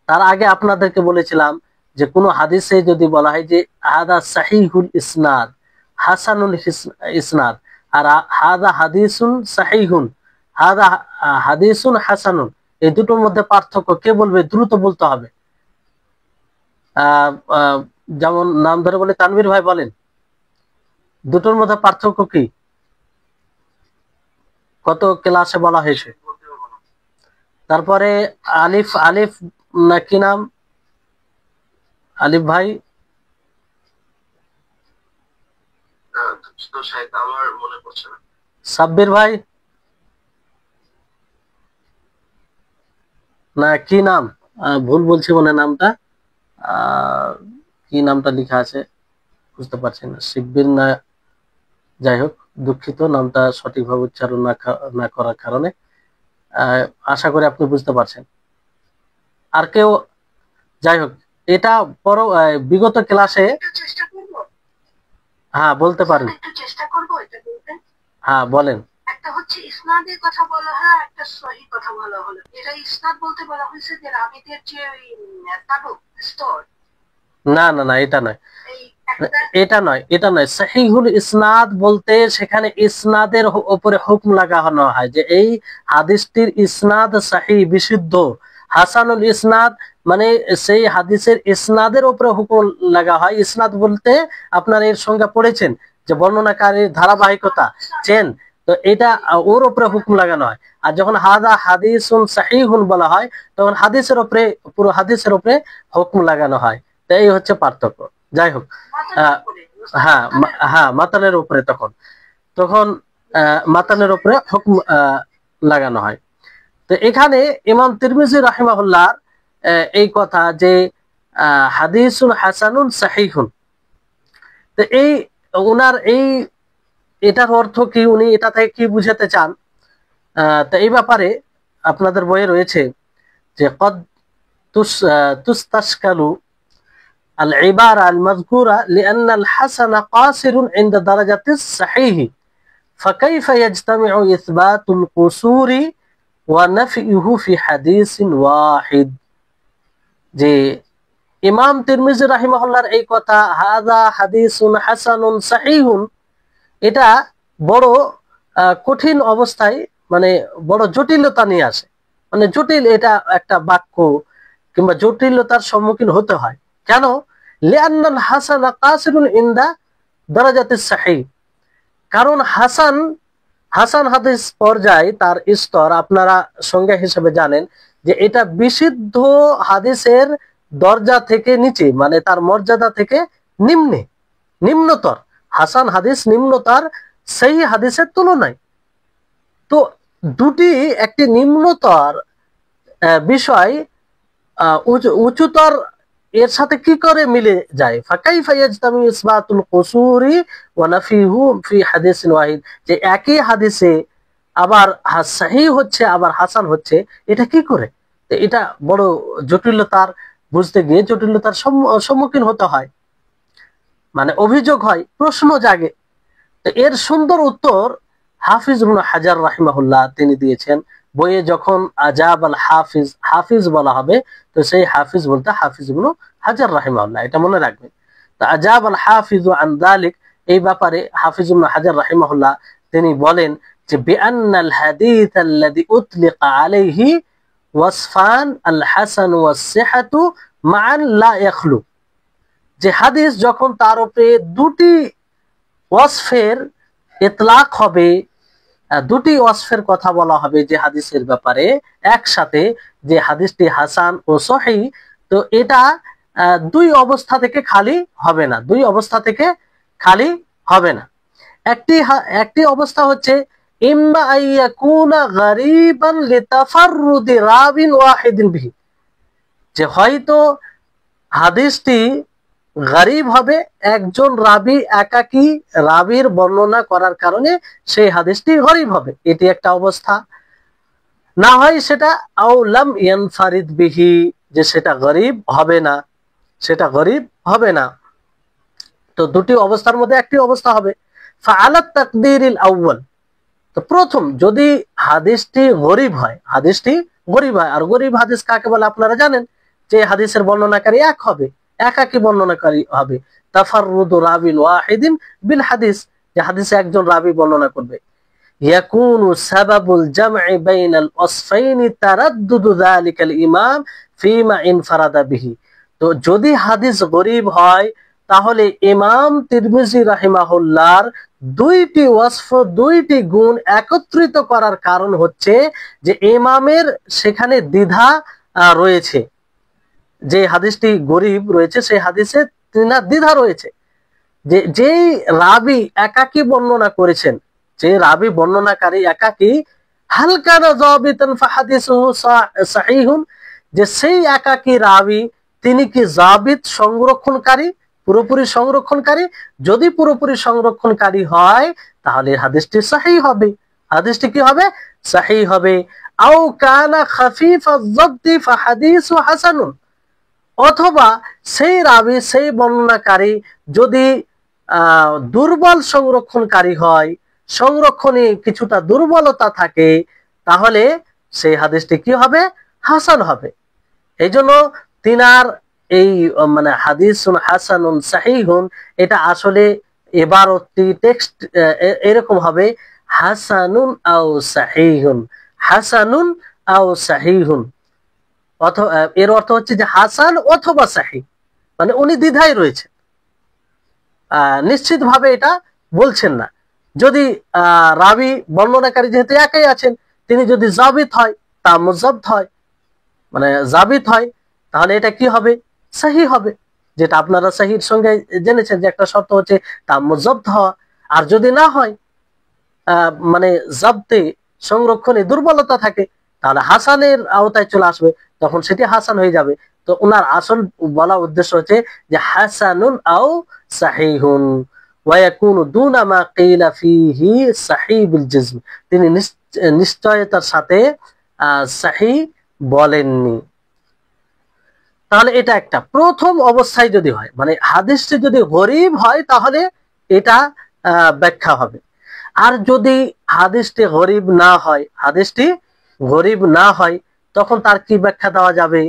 তার আগে আপনাদেরকে বলেছিলাম যে কোনো হাদিসে যদি বলা হয় যে হাদা সাহিহুল ইসনাদ, হাসানুল ইসনাদ, আর হাদা হাদিসুন সাহিহুন, হাদা হাদিসুন হাসানুন, এই দুটোর মধ্যে পার্থক্য কে বলবে? দ্রুত বলতে হবে। যেমন নাম ধরে বলে তানভীর ভাই বলেন, দুটোর মধ্যে পার্থক্য কি? কত ক্লাসে বলা হয়েছে? তারপরে আলিফ, আলিফ না কি নাম আলিফ ভাই? সাব্বির ভাই না কি নাম, ভুল বলছি মনে নামটা, কি নামটা লেখা আছে বুঝতে পারছি না, শিব্বির না, যাই হোক দুঃখিত নামটা সঠিকভাবে উচ্চারণ না করার কারণে। আশা করি আপনি বুঝতে পারছেন। আর কেউ? যাই হোক, এটা বিগত ক্লাসে হ্যাঁ বলতে পারেন, হ্যাঁ বলেন। একটা হচ্ছে ইসনাদের কথা বলা হয়, একটা সহিহ কথা বলা হলো। এটা ইসনাদ বলতে বলা হয়েছে যে রাবীদের যে তাবুক স্তর। না না না, এটা নয়, এটা নয়। সহিহুল ইসনাদ বলতে সেখানে ইসনাদের উপরে হুকুম লাগানো হয় যে এই হাদিসটির ইসনাদ সহিহ বিশুদ্ধ, হাসানুল ইসনাদ মানে সেই হাদিসের ইসনাদের উপরে হুকুম লাগা হয়। ইসনাদ বলতে আপনারা এর সংজ্ঞা পড়েছেন যে বর্ণনাকারীর ধারাবাহিকতা চেন, তো এটা ওর উপরে হুকুম লাগানো হয়। আর যখন হাদা হাদিসুন সাহিহুন বলা হয় তখন হাদিসের উপরে, পুরো হাদিসের উপরে হুকুম লাগানো হয়। তো এই হচ্ছে পার্থক্য। যাই হোক, হ্যাঁ মাতানের উপরে তখন তখন মাতানের উপরে হুকুম লাগানো হয়। তো এখানে ইমাম তিরমিজি রাহিমাহুল্লাহ এই কথা যে হাদিসুন হাসানুন সাহিহুন, তো এই উনার এটার অর্থ কি, উনি এটা থেকে কি বুঝাতে চান, তো এই ব্যাপারে আপনাদের বইয়ে রয়েছে যে কদ তুস্তাশকালু আল ইবারা আল মাযকুরা লিআন্না আল হাসানা কাসিরুন ইনদা দারাজাতিস সাহিহ ফাকাইফা ইয়াজতামিউ ইসবাতুল কুসুরি ওয়া নাফিহু ফি হাদিসিন ওয়াহিদ। যে ইমাম তিরমিজি রাহিমাহুল্লাহর এই কথা হাযা হাদিসুন হাসানুন সাহিহুন, এটা বড় কঠিন অবস্থায়, মানে বড় জটিলতা নিয়ে আসে, মানে জটিল এটা একটা বাক্য কিংবা জটিলতার সম্মুখীন হতে হয়। কেন? লিআন্নাল হাসানা কাসিরুন ইনদা দারাজাতিস সাহিহ, কারণ হাসান হাদিস পর্যায়ে তার স্তর আপনারা সংজ্ঞা হিসেবে জানেন যে এটা বিশুদ্ধ হাদিসের দরজা থেকে নিচে, মানে তার মর্যাদা থেকে নিম্নতর। হাসান হাদিস নিম্নতর সেই হাদিসের তুলনায়। তো দুটি একটি নিম্নতর বিষয় উচ্চতর এর সাথে কি করে মিলে যায়? ফাকাইফা ইয়াজতামি ইসবাতুল কুসুরি ওয়া নাফিহু ফি হাদিসিন ওয়াহিদ, যে একই হাদিসে আবার সহিহ হচ্ছে আবার হাসান হচ্ছে, এটা কি করে? তো এটা বড় জটিলতার, বুঝতে গিয়ে জটিলতার সম্মুখীন হতে হয়, মানে অভিযোগ হয়, প্রশ্ন জাগে। তো এর সুন্দর উত্তর হাফিজ ইবনে হাজার রাহিমাহুল্লাহ তিনি দিয়েছেন বইয়ে। যখন আজাব আল হাফিজ বলা হবে তো সেই হাফিজ বলতে হাফিজ ইবনে হাজার রাহিমাহুল্লাহ, এটা মনে রাখবেন। তো আজাব আল হাফিজ আন যালিক, এই ব্যাপারে হাফিজ ইবনে হাজার রাহিমাহুল্লাহ তিনি বলেন যে বিআন্নাল হাদিস আল্লাযী উতলিকা আলাইহি ওয়াসফান আল হাসান ওয়াস সিহাতু মান লা ইয়াখলু, যে হাদিস যখন তার উপরে দুটি ওয়াসফের ইতলাক হবে, দুটি ওয়াসফের কথা বলা হবে যে হাদিসের ব্যাপারে একসাথে, যে হাদিসটি হাসান ও সহিহ, তো এটা দুই অবস্থা থেকে খালি হবে না, দুই অবস্থা থেকে খালি হবে না। একটি অবস্থা হচ্ছে ইম্মা আইয়াকুনা গারিবান লিতাফাররুদি রাবিন ওয়াহিদিন বিহি, যে হয়তো হাদিসটি গরিব হবে, একজন রাবি একাকী রাবির বর্ণনা করার কারণে সেই হাদিসটি গরিব হবে, এটি একটা অবস্থা। না হয় সেটা আও লাম ইয়ানফারিদ বিহি, যে সেটা গরিব হবে না, সেটা গরিব হবে না। তো দুটি অবস্থার মধ্যে একটি অবস্থা হবে। ফাআলাত তাকদীরিল আউয়াল, তো প্রথম যদি হাদিসটি গরিব হয়, হাদিসটি গরিব হয়, আর গরিব হাদিস কাকে বলে আপনারা জানেন, যে হাদিসের বর্ণনাকারী এক হবে, একাকী বর্ণনাকারী হবে। তাফাররুদু রাবিন ওয়াহিদিন বিল হাদিস, যে হাদিসে একজন রাবি বর্ণনা করবে। ইয়াকুনু সাবাবুল জাম'i বাইনাল ওয়াসফাইনি তারাদ্দুদু যালিকাল ইমাম ফিমা ইনফারাদা বিহি, তো যদি হাদিস গরিব হয় তাহলে ইমাম তিরমিজি রাহিমাহুল্লাহর দুইটি ওয়াসফ, দুইটি গুণ একত্রিত করার কারণ হচ্ছে যে ইমামের সেখানে দ্বিধা রয়েছে, যে হাদিসটি গরিব রয়েছে সেই হাদিসে তিনার দ্বিধা রয়েছে, যে যেই রাবি একাকী বর্ণনা করেছেন, যে রাবি বর্ণনাকারী একাকী, হালকানা যাবিতান ফাহাদিসুহু সাহিহুন, যে সেই একাকী রাবি তিনি কি যাবিত সংরক্ষণকারী, পুরোপুরি সংরক্ষণকারী? যদি পুরোপুরি সংরক্ষণকারী হয় তাহলে হাদিসটি সহিহ হবে, হাদিসটি কি হবে? সহিহ হবে। আও কানা খাফিফাজ যাবতি ফাহাদিসু হাসানুন, অথবা সেই রাবি, সেই বর্ণনাকারী যদি দুর্বল সংরক্ষণকারী হয়, সংরক্ষণে কিছুটা দুর্বলতা থাকে, তাহলে সেই হাদিসটি কি হবে? হাসান হবে। এই জন্য তিনার এই মানে হাদিসুন হাসানুন সাহিহুন, এটা আসলে ইবারতটি টেক্সট এরকম হবে হাসানুন আও সাহিহুন, হাসানুন আও সাহিহুন। অথবা এর অর্থ হচ্ছে যে হাসান অথবা সাহি, মানে উনি দ্বিধায় রয়েছে, নিশ্চিত ভাবে এটা বলছেন না। যদি রাবি বর্ণনাকারী যেহেতু একই আছেন, তিনি যদি জাবিত হয়, তা মুজাব্ত হয়, মানে জাবিত হয়, তাহলে এটা কি হবে? সহি হবে। যেটা আপনারা সহির সঙ্গে জেনেছেন যে একটা শর্ত হচ্ছে তা মুজাব্ত হওয়া। আর যদি না হয়, মানে জাবতে সংরক্ষণে দুর্বলতা থাকে, তাহলে হাসানের আওতায় চলে আসবে, তখন সেটি হাসান হয়ে যাবে। তো ওনার আসল বলা উদ্দেশ্য হচ্ছে যে হাসানুন আও সাহিহুন ওয়া ইয়াকুনু দুনা মা কিলা ফিহি সাহি বিল জিজম। তিনি নিশ্চয়তার সাথে সাহি বলেননি। তাহলে এটা একটা প্রথম অবস্থায় যদি হয়, মানে হাদিসটি যদি গরীব হয়, তাহলে এটা ব্যাখ্যা হবে। আর যদি হাদিসটি গরীব না হয়, হাদিসটি গরীব না হয়, তখন তার কি ব্যাখ্যা দেওয়া যাবে?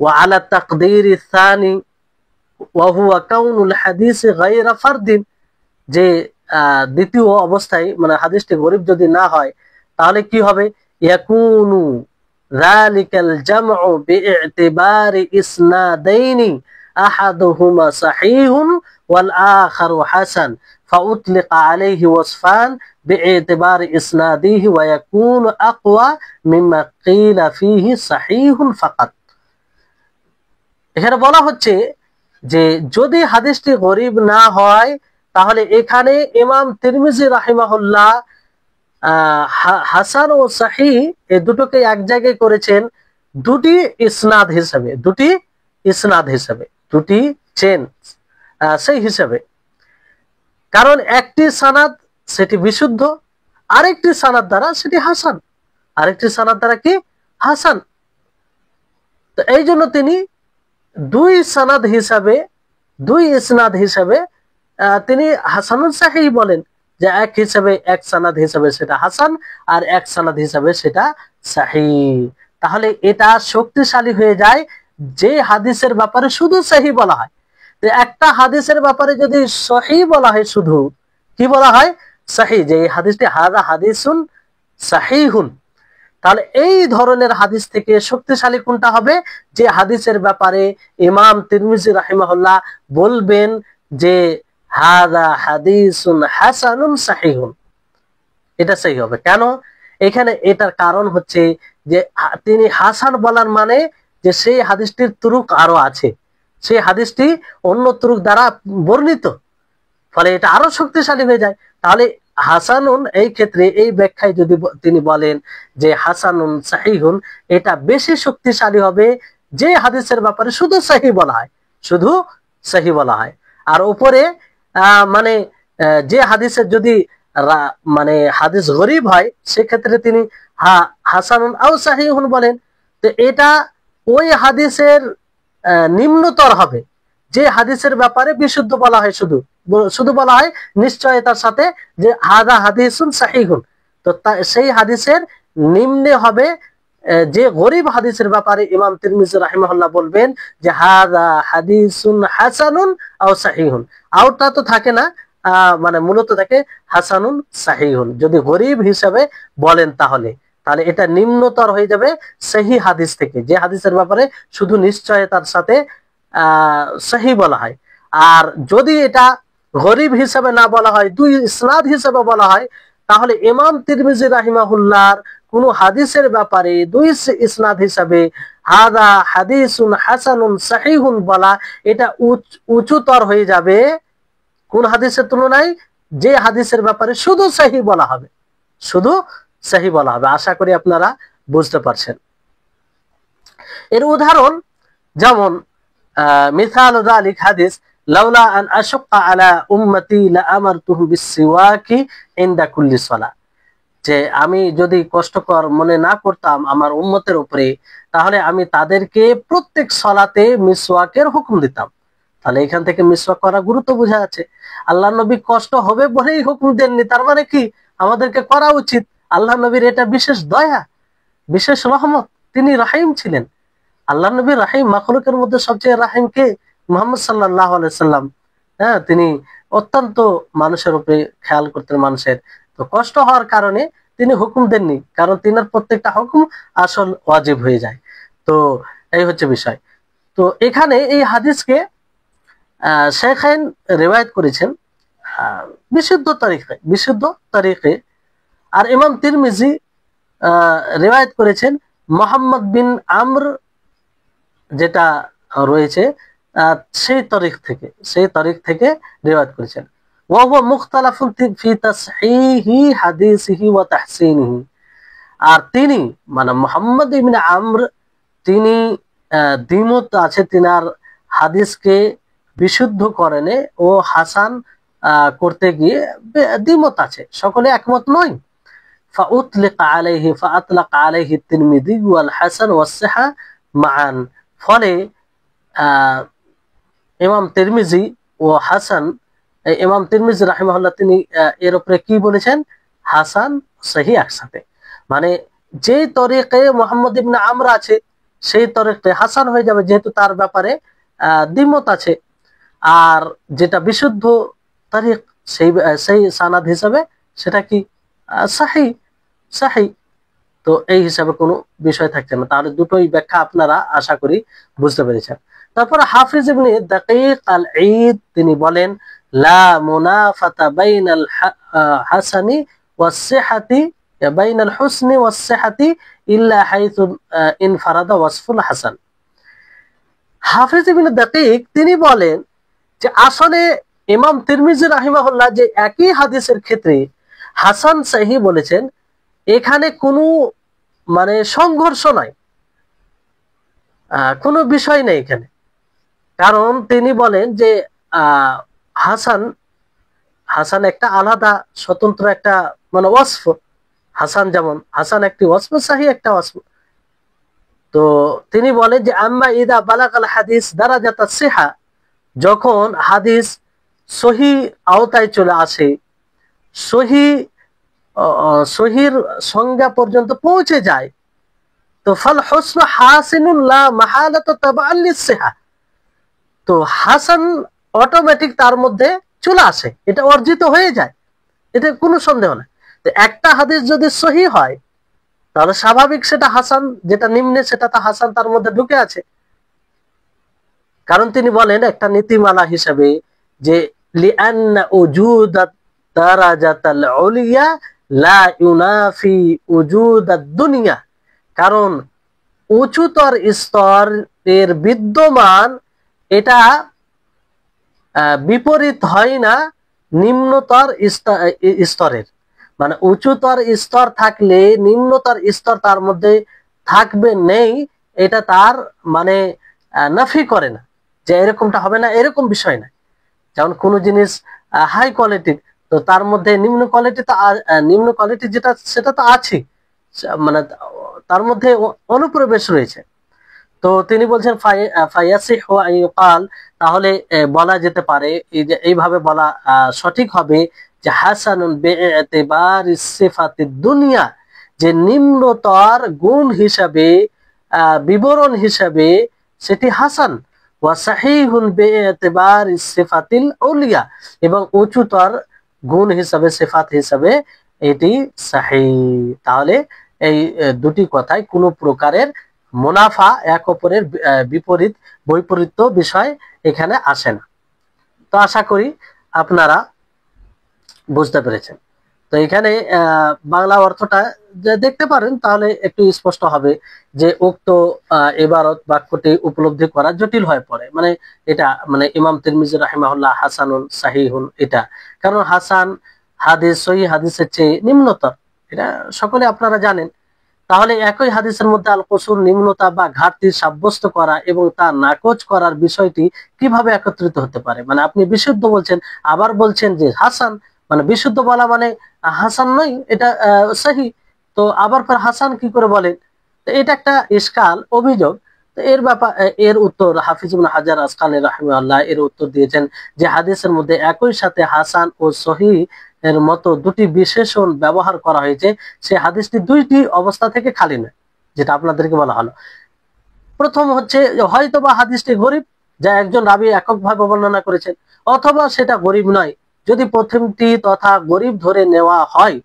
ওয়া আলা তাকদীর সানি ওয়া হুয়া কাউনুল হাদিস গায়রা ফারদিন, যে দ্বিতীয় অবস্থায় মানে হাদিসটি গরীব যদি না হয়, তাহলে কি হবে? ইয়াকুনু যালিকাল জামউ বিইতিবারি ইসনাদাইনি আহাদুহুমা সাহিহুন ওয়াল আখারু হাসান ফাউতলিকা আলাইহি ওয়াসফান বিইতিবারি ইসনাদিহি ওয়া ইয়াকুনু আকওয়া মিম্মা কিলা ফিহি সাহিহুন ফাকাত। এখানে বলা হচ্ছে যে যদি হাদিসটি গরীব না হয়, তাহলে এখানে ইমাম তিরমিজি রাহিমাহুল্লাহ হাসান ও সাহি এই দুটোকে এক জায়গায় করেছেন দুটি ইসনাদ হিসেবে, দুটি চেন সেই হিসেবে। কারণ একটি সানাদ সেটি বিশুদ্ধ, আরেকটি সানাদ দ্বারা সেটি হাসান, আরেকটি সানাদ দ্বারা কি হাসান। তো এই জন্য তিনি দুই সানাদ হিসাবে, দুই ইসনাদ হিসাবে তিনি হাসানুন সাহি বলেন, যে এক হিসাবে, এক সানাদ হিসাবে সেটা হাসান, আর এক সানাদ হিসাবে সেটা সাহি। তাহলে এটা শক্তিশালী হয়ে যায় যে হাদিসের ব্যাপারে শুধু সহি বলা হয়। তো একটা হাদিসের ব্যাপারে যদি সহি বলা হয়, শুধু কি বলা হয়? সহি, যে এই হাদিসটি হাদা হাদিসুন সাহিহুন, তাহলে এই ধরনের হাদিস থেকে শক্তিশালী কোনটা হবে? যে হাদিসের ব্যাপারে ইমাম তিরমিজি রাহিমাহুল্লাহ বলবেন যে হাদা হাদিসুন হাসানুন সাহিহুন, এটা সহি হবে। কেন? এখানে এটার কারণ হচ্ছে যে তিনি হাসান বলার মানে যে সেই হাদিসটির তুরুক আরো আছে, সেই হাদিসটি অন্য তুরুক দ্বারা বর্ণিত, ফলে এটা আরো শক্তিশালী হয়ে যায়। তাহলে হাসানুন এই ক্ষেত্রে এই ব্যাখ্যায় যদি তিনি বলেন যে হাসানুন সাহিহুন, এটা বেশি শক্তিশালী হবে যে হাদিসের ব্যাপারে শুধু সহি বলা হয়, শুধু সহি বলা হয়। আর উপরে মানে যে হাদিসের যদি মানে হাদিস গরীব হয়, সেক্ষেত্রে তিনি হাসানুন আও সাহিহুন বলেন। তো এটা ওই হাদিসের নিম্নতর হবে যে হাদিসের ব্যাপারে বিশুদ্ধ বলা হয়, শুধু বলা হয় নিশ্চয়তার সাথে যে হাদা হাদিসুন সাহিহুন। তো সেই হাদিসের নিম্নে হবে যে গরীব হাদিসের ব্যাপারে ইমাম তিরমিজি রাহিমাহুল্লাহ বলবেন যে হাদা হাদিসুন হাসানুন আও সাহিহুন। আওটা তো থাকে না, মানে মূলত থাকে হাসানুন সাহিহুন। যদি গরীব হিসাবে বলেন, তাহলে এটা নিম্নতর হয়ে যাবে সহি হাদিস থেকে, যে হাদিসের ব্যাপারে শুধু নিশ্চয়তার সাথে সহি বলা হয়। আর যদি এটা গরীব হিসাবে না বলা হয়, দুই ইসনাদ হিসাবে বলা হয়, তাহলে ইমাম তিরমিজি রাহিমাহুল্লাহর কোন হাদিসের ব্যাপারে দুই ইসনাদ হিসাবে হাদা হাদিসুন হাসানুন সাহিহুন বলা, এটা উঁচুতর হয়ে যাবে কোন হাদিসের তুলনায়? যে হাদিসের ব্যাপারে শুধু সহি বলা হবে, শুধু সহি বলা হবে। আশা করি আপনারা বুঝতে পারছেন। এর উদাহরণ যেমন মিসাল যালিক হাদিস লাউলা আন আশক্কা আলা উম্মতি লাআমারতুহু বিসসিওয়াকি ইনদা কুল্লি সালাহ, যে আমি যদি কষ্টকর মনে না করতাম আমার উম্মতের উপরে, তাহলে আমি তাদেরকে প্রত্যেক সালাতে মিসওয়াকের হুকুম দিতাম। তাহলে এখান থেকে মিসওয়াক করা গুরুত্ব বোঝা যাচ্ছে। আল্লাহ নবী কষ্ট হবে বলেই হুকুম দেননি, তার মানে কি আমাদেরকে করা উচিত। আল্লাহ নবীর এটা বিশেষ দয়া, বিশেষ রহমত, তিনি রাহিম ছিলেন। আল্লাহ নবী রাহিম, মাখলুকের মধ্যে সবচেয়ে রাহিম কে? মুহাম্মদ সাল্লাল্লাহু আলাইহি সাল্লাম। হ্যাঁ, তিনি অত্যন্ত মানুষের উপরে খেয়াল করতেন, মানুষের। তো কষ্ট হওয়ার কারণে তিনি হুকুম দেননি, কারণ তিনার প্রত্যেকটা হুকুম আসল ওয়াজিব হয়ে যায়। তো এই হচ্ছে বিষয়। তো এখানে এই হাদিসকে শেখাইন রিওয়ায়াত করেছেন বিশুদ্ধ তারিখে, আর ইমাম তিরমিজি রিওয়ায়াত করেছেন মোহাম্মদ বিন আমর যেটা রয়েছে সেই তারিখ থেকে রিওয়ায়াত করেছেন। ওয়া হুয়া মুখতালাফুন ফি তাসহিহি হাদিসিহি ওয়া তাহসিনিহি। আর তিনি মানে মোহাম্মদ ইবনে আমর তিনি দ্বিমত আছে তিনার হাদিসকে বিশুদ্ধ করেনে ও হাসান করতে গিয়ে দ্বিমত আছে, সকলে একমত নয়। فأطلق عليه الترمذي والحسن والصحة معا। ফলে ইমাম তিরমিজি ও হাসান, ইমাম তিরমিজি রাহিমাহুল্লাহ তিনি এর উপরে কি বলেছেন, হাসান সহি একসাথে। মানে যে তরিকে মোহাম্মদ ইবনে আমর আছে সেই তরিকে হাসান হয়ে যাবে, যেহেতু তার ব্যাপারে দ্বিমত আছে। আর যেটা বিশুদ্ধ তারিখ সেই সানাদ হিসাবে সেটা কি সাহি। তো এই হিসাবে কোনো বিষয় থাকছে না। তাহলে দুটোই ব্যাখ্যা আপনারা আশা করি বুঝতে পেরেছেন। তারপর হাফিজ ইবনে দাকিক আল ঈদ তিনি বলেন লা মুনাফাতা বাইনাল হাসানি ওয়াস সিহাতি বাইনাল হুসনি ওয়াস সিহাতি ইল্লা হাইথু ইনফারাদা ওয়াসফুল হাসান। হাফিজ ইবনে দাকিক তিনি বলেন যে আসলে ইমাম তিরমিজি রাহিমাহুল্লাহ যে একই হাদিসের ক্ষেত্রে হাসান সহি বলেছেন, এখানে কোনো মানে সংঘর্ষ নাই, কোনো বিষয় নেই এখানে। কারণ তিনি বলেন যে হাসান একটা আলাদা স্বতন্ত্র একটা মানে ওয়াসফ। হাসান যেমন হাসান একটি ওয়াসফ, সহি একটা ওয়াসফ। তো তিনি বলেন যে আম্মা ইদা বালাগাল হাদিস দারাজাতাস সিহা, যখন হাদিস সহি আওতায় চলে আসে, সহির সংজ্ঞা পর্যন্ত পৌঁছে যায়, তো ফাল হুসন হাসিনুন লা মাহালাতা তাবাআন লিসসিহা, তো হাসান অটোমেটিক তার মধ্যে চলে আসে, এটা অর্জিত হয়ে যায়, এতে কোনো সন্দেহ নাই। তো একটা হাদিস যদি সহি হয় তাহলে স্বাভাবিক সেটা হাসান, যেটা নিম্নে সেটা তো হাসান তার মধ্যে ঢুকে আছে। কারণ তিনি বলেন একটা নীতিমালা হিসেবে যে লিআন্না উজুদাত দারাজাতাল উলিয়া লা ইউনাফি উজুদাদ দুনিয়া, কারণ উচ্চতর স্তরের বিদ্যমান এটা বিপরীত হয় না নিম্নতর স্তরের। মানে উচ্চতর স্তর থাকলে নিম্নতর স্তর তার মধ্যে থাকবে নেই, এটা তার মানে নাফি করে না যে এরকমটা হবে না, এরকম বিষয় না। যেমন কোনো জিনিস হাই কোয়ালিটির, তো তার মধ্যে নিম্ন কোয়ালিটি যেটা সেটা তো আছে, মানে তার মধ্যে অনুপ্রবেশ রয়েছে। তো তিনি বলছেন ফায়াসিহু আন ইউকাল, তাহলে বলা যেতে পারে এইভাবে বলা সঠিক হবে যে হাসানুন বিইতিবারিস সিফাতিদ দুনিয়া, যে নিম্নতর গুণ হিসাবে বিবরণ হিসাবে সেটি হাসান, ওয়া সাহিহুন বিইতিবারিস সিফাতিল উলিয়া, এবং উচ্চতর গুণ হিসাবে সিফাত হিসাবে এটি সহিহ। তাহলে এই দুটি কথায় কোনো প্রকারের মুনাফা এক অপরের বৈপরীত্য বিষয় এখানে আসে না। তো আশা করি আপনারা বুঝতে পেরেছেন। তো এখানে বাংলা অর্থটা দেখতে পারেন তাহলে একটু স্পষ্ট হবে যে উক্ত ইবারত বাক্যটি উপলব্ধি করা জটিল হয়ে পড়ে। মানে এটা মানে ইমাম তিরমিজি রাহিমাহুল্লাহ হাসানুন সাহিহুন, এটা কারণ হাসান হাদিস সহিহ হাদিসের চেয়ে নিম্নতর, এটা সকলে আপনারা জানেন। তাহলে একই হাদিসের মধ্যে আল কসুর নিম্নতা বা ঘাটতি সাব্যস্ত করা এবং তা নাকচ করার বিষয়টি কিভাবে একত্রিত হতে পারে? মানে আপনি বিশুদ্ধ বলছেন আবার বলছেন যে হাসান, মানে বিশুদ্ধ বলা মানে হাসান নয়, এটা সহি, তো আবার পর হাসান কি করে বলেন? তো এটা একটা ইশকাল অভিযোগ। তো এর উত্তর হাফিজ ইবনে হাজার আসকালানী রাহিমাহুল্লাহ এর উত্তর দিয়েছেন যে হাদিসের মধ্যে একই সাথে হাসান ও সহি এর মতো দুটি বিশেষণ ব্যবহার করা হয়েছে, সে হাদিসটি দুইটি অবস্থা থেকে খালি নয়, যেটা আপনাদেরকে বলা হলো। প্রথম হচ্ছে হয়তো বা হাদিসটি গরীব, যা একজন রাবী এককভাবে বর্ণনা করেছেন, অথবা সেটা গরীব নয়। যদি প্রথমটি তথা গরীব ধরে নেওয়া হয়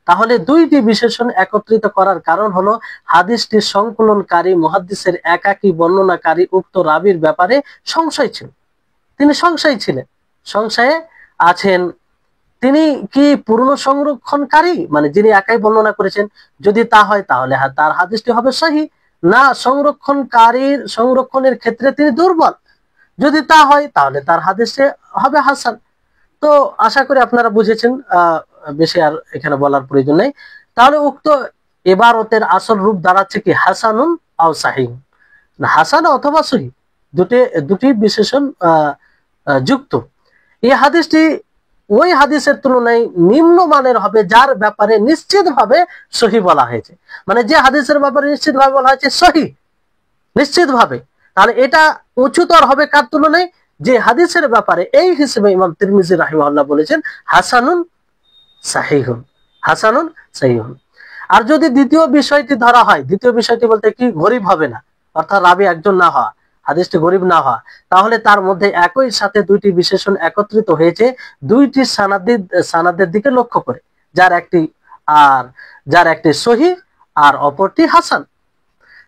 তাহলে দুইটি বিশেষণ একত্রিত করার কারণ হলো হাদিসটি সংকলনকারী মুহাদ্দিসের একাকী বর্ণনাকারী উক্ত রাবির ব্যাপারে সংশয় ছিল। তিনি সংশয়ী ছিলেন, সংশয়ে আছেন। তিনি কি পূর্ণ সংরক্ষণকারী, মানে যিনি একাই বর্ণনা করেছেন? যদি তা হয় তাহলে তার হাদিসটি হবে সহিহ। না, সংরক্ষণের ক্ষেত্রে তিনি দুর্বল। যদি তা হয় তাহলে তার হাদিসে হবে হাসান। তো আশা করি আপনারা বুঝেছেন, বেশি আর এখানে বলার প্রয়োজন নেই। তাহলে উক্ত ইবারতের আসল রূপ দাঁড়াচ্ছে কি? হাসানুন আও সাহিহ, হাসান অথবা সহিহ, দুটি বিশেষণ যুক্ত। এই হাদিসটি ওই হাদিসের তুলনায় নিম্নমানের হবে যার ব্যাপারে নিশ্চিতভাবে সহিহ বলা হয়েছে। মানে যে হাদিসের ব্যাপারে নিশ্চিতভাবে বলা হয়েছে সহিহ, নিশ্চিতভাবে, তাহলে এটা উচ্চতর হবে কার তুলনায়? যে হাদিসের ব্যাপারে এই হিসেবে ইমাম তিরমিজি রাহিমাহুল্লাহ বলেছেন হাসানুন সাহিহুন, হাসানুন সাহিহুন। আর যদি দ্বিতীয় বিষয়টি ধরা হয়, দ্বিতীয় বিষয়টি বলতে কি? গরীব হবে না, অর্থাৎ রাবি একজন না হওয়া, হাদিসটি গরীব না হওয়া, তাহলে তার মধ্যে একই সাথে দুইটি বিশেষণ একত্রিত হয়েছে দুইটি সানাদের দিকে লক্ষ্য করে, যার একটি সহিহ আর অপরটি হাসান।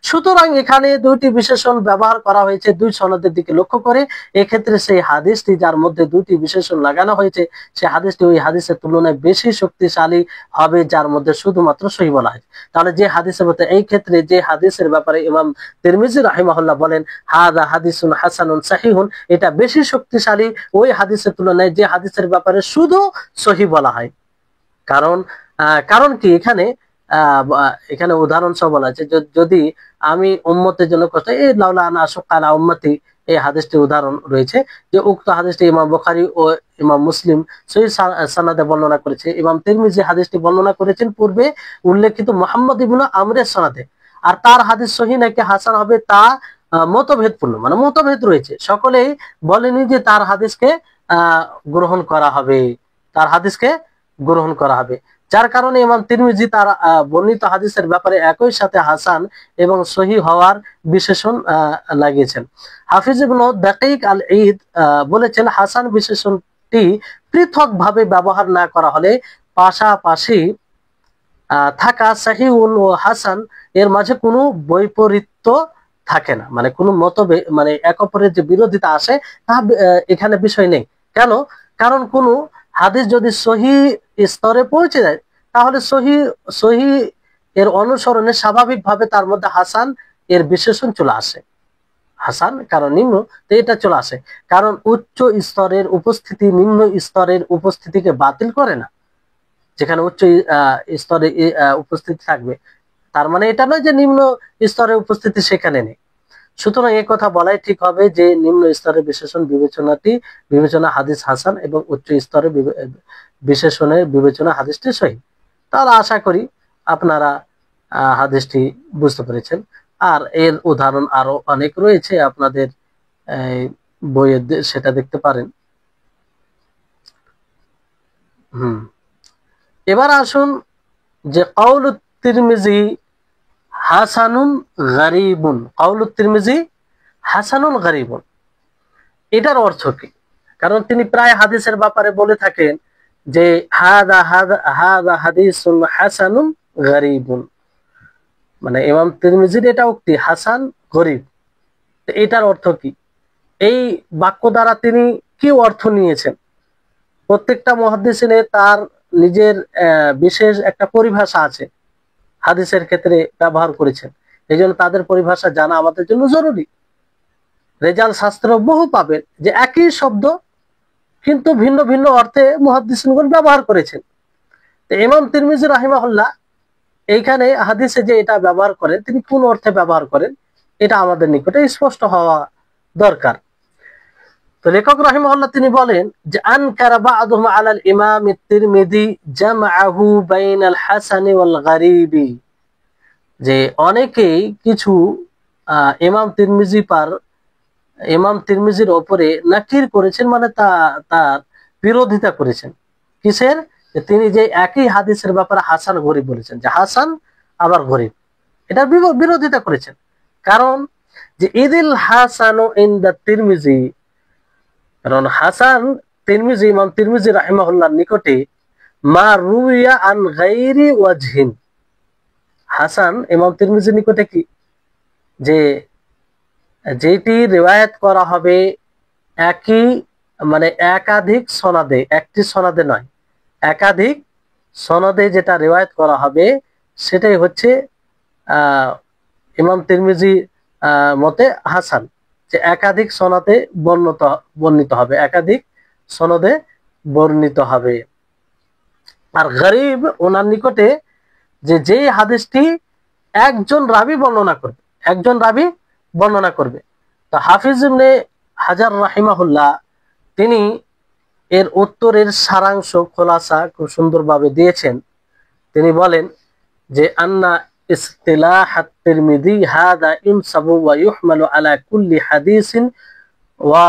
সুতরাং এখানে দুইটি বিশেষণ ব্যবহার করা হয়েছে দুই সনদের দিকে লক্ষ্য করে। এক্ষেত্রে সেই হাদিসটি যার মধ্যে দুইটি বিশেষণ লাগানো হয়েছে সেই হাদিসটি ওই হাদিসের তুলনায় বেশি শক্তিশালী হবে যার মধ্যে শুধুমাত্র সহিহ বলা হয়েছে। তাহলে যে হাদিসের মধ্যে, এই ক্ষেত্রে যে হাদিসের ব্যাপারে ইমাম তিরমিজি রাহিমাহুল্লাহ বলেন হাদা হাদিসুন হাসানুন সাহিহুন, এটা বেশি শক্তিশালী ওই হাদিসের তুলনায় যে হাদিসের ব্যাপারে শুধু সহিহ বলা হয়। কারণ কি? এখানে উদাহরণ সহ বলা আছে, যদি আমি উম্মতের জন্য কষ্ট, এই লাউলা আনা আশুক্কা উম্মতি, এই হাদিসটি উদাহরণ রয়েছে যে উক্ত হাদিসটি ইমাম বুখারী ও ইমাম মুসলিম সহিহ সনদে বর্ণনা করেছে। ইমাম তিরমিজি হাদিসটি বর্ণনা করেছেন পূর্বে উল্লেখিত মুহাম্মদ ইবনে আমরের সনদে। আর তার হাদিস সহিহ নাকি হাসান হবে তা মতভেদপূর্ণ, মানে মতভেদ রয়েছে। সকলেই বলেনি যে তার হাদিসকে গ্রহণ করা হবে, তার হাদিসকে গ্রহণ করা হবে। যার কারণে ইমাম তিরমিজি তার বর্ণিত হাদিসের ব্যাপারে একই সাথে হাসান এবং সহিহ হওয়ার বিশেষণ লাগিয়েছেন। হাফিজ ইবনে দাকিক আল ঈদ বলেছেন হাসান বিশেষণটি পৃথকভাবে ব্যবহার না করা হলে পাশাপাশি থাকা সহিহুন ও হাসান এর মাঝে কোনো বৈপরীত্য থাকে না, মানে কোনো মতভেদ, মানে এক অপরের যে বিরোধিতা আসে তা এখানে বিষয় নেই। কেন? কারণ কোনো হাদিস যদি সহিহ স্তরে পৌঁছে যায় তাহলে সহিহ এর অনুসরণে স্বাভাবিকভাবে তার মধ্যে হাসান এর বিশেষণ চলে আসে। হাসান কারণ নিম্ন, তো এটা চলে আসে, কারণ উচ্চ স্তরের উপস্থিতি নিম্ন স্তরের উপস্থিতিকে বাতিল করে না। যেখানে উচ্চ স্তরে উপস্থিতি থাকবে তার মানে এটা নয় যে নিম্ন স্তরের উপস্থিতি সেখানে নেই। সুতরাং এই কথা বলাই ঠিক হবে যে নিম্ন স্তরের বিবেচনা হাদিস হাসান এবং উচ্চ স্তরের বিশেষণের বিবেচনা হাদিসটি সহিহ। তাহলে আশা করি আপনারা হাদিসটি বুঝতে পেরেছেন। আর এর উদাহরণ আরো অনেক রয়েছে, আপনাদের বইয়ে সেটা দেখতে পারেন। এবার আসুন যে কাউলুত তিরমিজি হাসানুন গরীবুন, কাউলুত তিরমিজি হাসানুন গরীবুন, এটার অর্থ কি? কারণ তিনি প্রায় হাদিসের ব্যাপারে বলে থাকেন যে হাদা হাদিসুন হাসানুন গরীবুন, মানে ইমাম তিরমিজির এটা উক্তি হাসান গরীব। এটার অর্থ কি? এই বাক্য দ্বারা তিনি কি অর্থ নিয়েছেন? প্রত্যেকটা মুহাদ্দিসিনের তার নিজের বিশেষ একটা পরিভাষা আছে, হাদিসের ক্ষেত্রে ব্যবহার করেছেন। এই জন্য তাদের পরিভাষা জানা আমাদের জন্য জরুরি। রেজাল শাস্ত্র বহু পাবেন যে একই শব্দ কিন্তু ভিন্ন ভিন্ন অর্থে মুহাদ্দিসিনগণ ব্যবহার করেছেন। তো ইমাম তিরমিজি রাহিমাহুল্লাহ এইখানে হাদিসে যে এটা ব্যবহার করেন তিনি কোন অর্থে ব্যবহার করেন এটা আমাদের নিকটে স্পষ্ট হওয়া দরকার। তো লেখক রাহিমাহুল্লাহ তিনি বলেন যে আনকারা বা'দুহুম আলাল ইমাম তিরমিজি জামআহু বাইনাল হাসানি ওয়াল গরীবি, যে অনেকেই কিছু ইমাম তিরমিজির উপরে নাকির করেছেন, মানে তার বিরোধিতা করেছেন। কিসের? তিনি যে একই হাদিসের ব্যাপারে হাসান গরীব বলেছেন, যে হাসান আবার গরীব, এটার বিরোধিতা করেছেন। কারণ যে ইদিল হাসানু ইনদা তিরমিজি, কারণ হাসান ইমাম তিরমিজি রাহিমাহুল্লাহর নিকটে মা রুইয়া আন গায়রি ওয়াজহিন। হাসান ইমাম তিরমিজির নিকটে কি, যে যেটি রিওয়ায়াত করা হবে একই মানে একাধিক সনদে, একটি সনদে নয়, একাধিক সনদে যেটা রিওয়ায়াত করা হবে সেটাই হচ্ছে ইমাম তিরমিজি মতে হাসান, যে একাধিক সনদে বর্ণিত হবে, একাধিক সনদে বর্ণিত হবে। আর গরিব ওনার নিকটে যেই হাদিসটি একজন রাবি বর্ণনা করবে, একজন রাবি বর্ণনা করবে। তো হাফিজ ইবনে হাজার রাহিমাহুল্লাহ তিনি এর উত্তরের সারাংশ খোলাসা খুব সুন্দরভাবে দিয়েছেন। তিনি বলেন যে আন্না ইসতিলাহ আত-তিরমিজি হাদা ইনসাবু ওয়া ইউহমালু আলা কুল্লি হাদিসিন ওয়া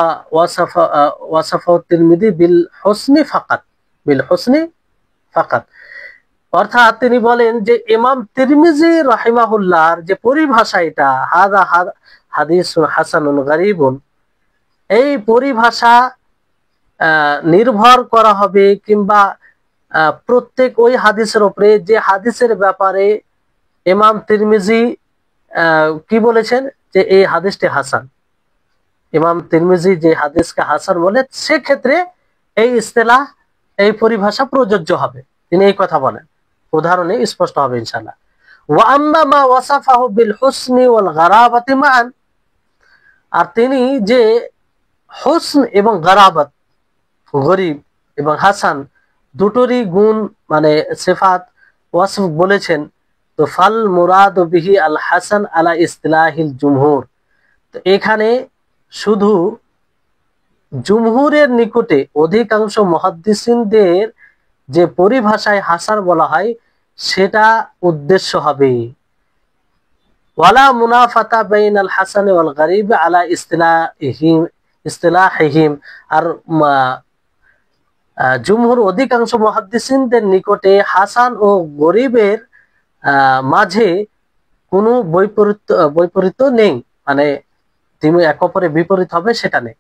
ওয়াসাফা তিরমিজি বিল হুসনি ফাকাত, বিল হুসনি ফাকাত। অর্থাৎ তিনি বলেন যে ইমাম তিরমিজি রাহিমাহুল্লাহর যে পরিভাষা, এটা হাদা হাদিসুন হাসানুন গরিবুন, এই পরিভাষা নির্ভর করা হবে কিংবা প্রত্যেক ওই হাদিসের উপরে যে হাদিসের ব্যাপারে ইমাম তিরমিজি কি বলেছেন যে এই হাদিসটি হাসান, ইমাম তিরমিজি যে হাদিসকে হাসান বলে সেক্ষেত্রে এই ইস্তেলাহ, এই পরিভাষা প্রযোজ্য হবে। তিনি এই কথা বলেন, উদাহরণে স্পষ্ট হবে ইনশাআল্লাহ। ওয়া আম্মা মা ওয়াসাফাহু বিল হুসনি ওয়াল গারাবাতি মান, আর তিনি যে হুসন এবং গারাবাত, গরিব এবং হাসান দুটোরই গুণ মানে সিফাত ওয়াসফ বলেছেন, তো ফাল মুরাদ বিহি আল হাসান আলা ইসতিলাহিল জুমহুর। তো এখানে শুধু জুমহুরের নিকটে অধিকাংশ মুহাদ্দিসিনদের যে পরিভাষায় হাসান বলা হয় সেটা উদ্দেশ্য হবে। ওয়ালা মুনাফাতা বাইনাল হাসান ওয়াল গরিব আলা ইসতিলাহিহিম, আর জুমহুর অধিকাংশ মুহাদ্দিসিনদের নিকটে হাসান ও গরিবের মাঝে কোনো বৈপরীত্য নেই, মানে তিনি এক অপরের বিপরীত হবে সেটা নেই।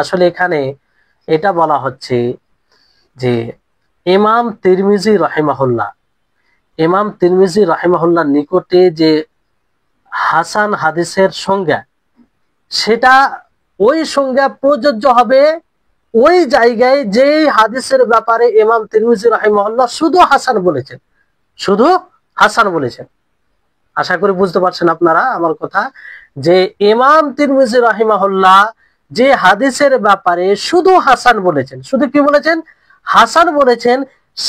আসলে এখানে এটা বলা হচ্ছে যে ইমাম তিরমিজি রাহিমাহুল্লাহ, ইমাম তিরমিজি রাহিমাহুল্লাহ নিকটে যে হাসান হাদিসের সংজ্ঞা, সেটা ওই সংজ্ঞা প্রযোজ্য হবে ওই জায়গায় যেই হাদিসের ব্যাপারে ইমাম তিরমিজি রাহিমাহুল্লাহ শুধু হাসান বলেছেন, শুধু হাসান বলেছেন। আশা করি বুঝতে পারছেন আপনারা আমার কথা, যে ইমাম তিরমিজি রাহিমাহুল্লাহ যে হাদিসের ব্যাপারে শুধু হাসান বলেছেন, শুধু কি বলেছেন, হাসান বলেছেন,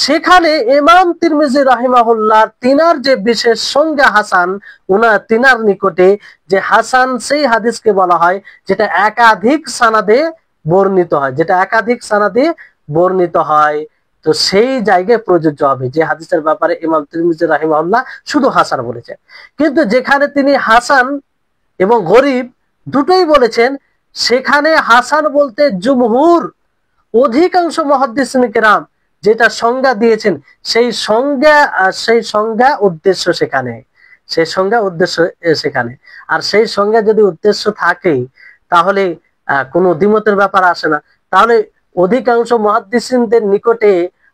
সেখানে ইমাম তিরমিজি রাহিমাহুল্লাহ তিনার যে বিশেষ সংজ্ঞা হাসান, তিনার নিকটে যে হাসান সেই হাদিসকে বলা হয় যেটা একাধিক সানাদে বর্ণিত হয়, যেটা একাধিক সানাদে বর্ণিত হয়। তো সেই জায়গায় প্রযোজ্য হবে যে হাদিসের ব্যাপারে ইমাম তিরমিজি রাহিমাহুল্লাহ শুধু হাসান বলেছেন। কিন্তু যেখানে তিনি হাসান এবং গরিব দুটোই বলেছেন, সেখানে হাসান বলতে জুমহুর অধিকাংশ মুহাদ্দিসিন কেরাম যেটা সংজ্ঞা দিয়েছেন সেই সংজ্ঞা উদ্দেশ্য সেখানে, সেই সংজ্ঞা উদ্দেশ্য সেখানে। আর সেই সংজ্ঞা যদি উদ্দেশ্য থাকে তাহলে কোনো দ্বিমতের ব্যাপার আসে না। তাহলে অধিকাংশ মুহাদ্দিসিনদের নিকটে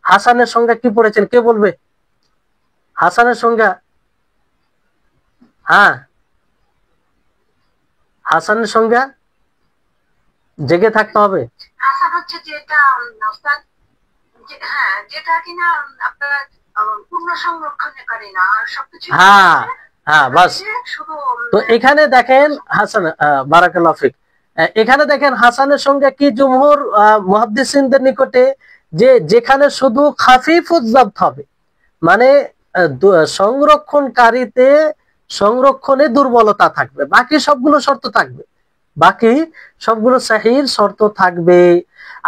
হাসানের সংজ্ঞা কি পড়েছেন, কে বলবে হাসানের সংজ্ঞা? হ্যাঁ, হাসানের সংজ্ঞা জেগে থাকতে হবে। হাসান হচ্ছে যেটা হ্যাঁ, যেটা কিনা আপনার পূর্ণ সংরক্ষণকারী না, আর সবকিছু হ্যাঁ হ্যাঁ বাস। শুধু তো এখানে দেখেন হাসান, বারাকাল্লাহু ফিক, এখানে দেখেন হাসানের সঙ্গে কি জুমহুর মুহাদ্দিসিনদের নিকটে যে যেখানে শুধু খাফিফুজ যাবত হবে, মানে সংরক্ষণে দুর্বলতা থাকবে, বাকি সবগুলো শর্ত থাকবে, বাকি সবগুলো সহিহ শর্ত থাকবে।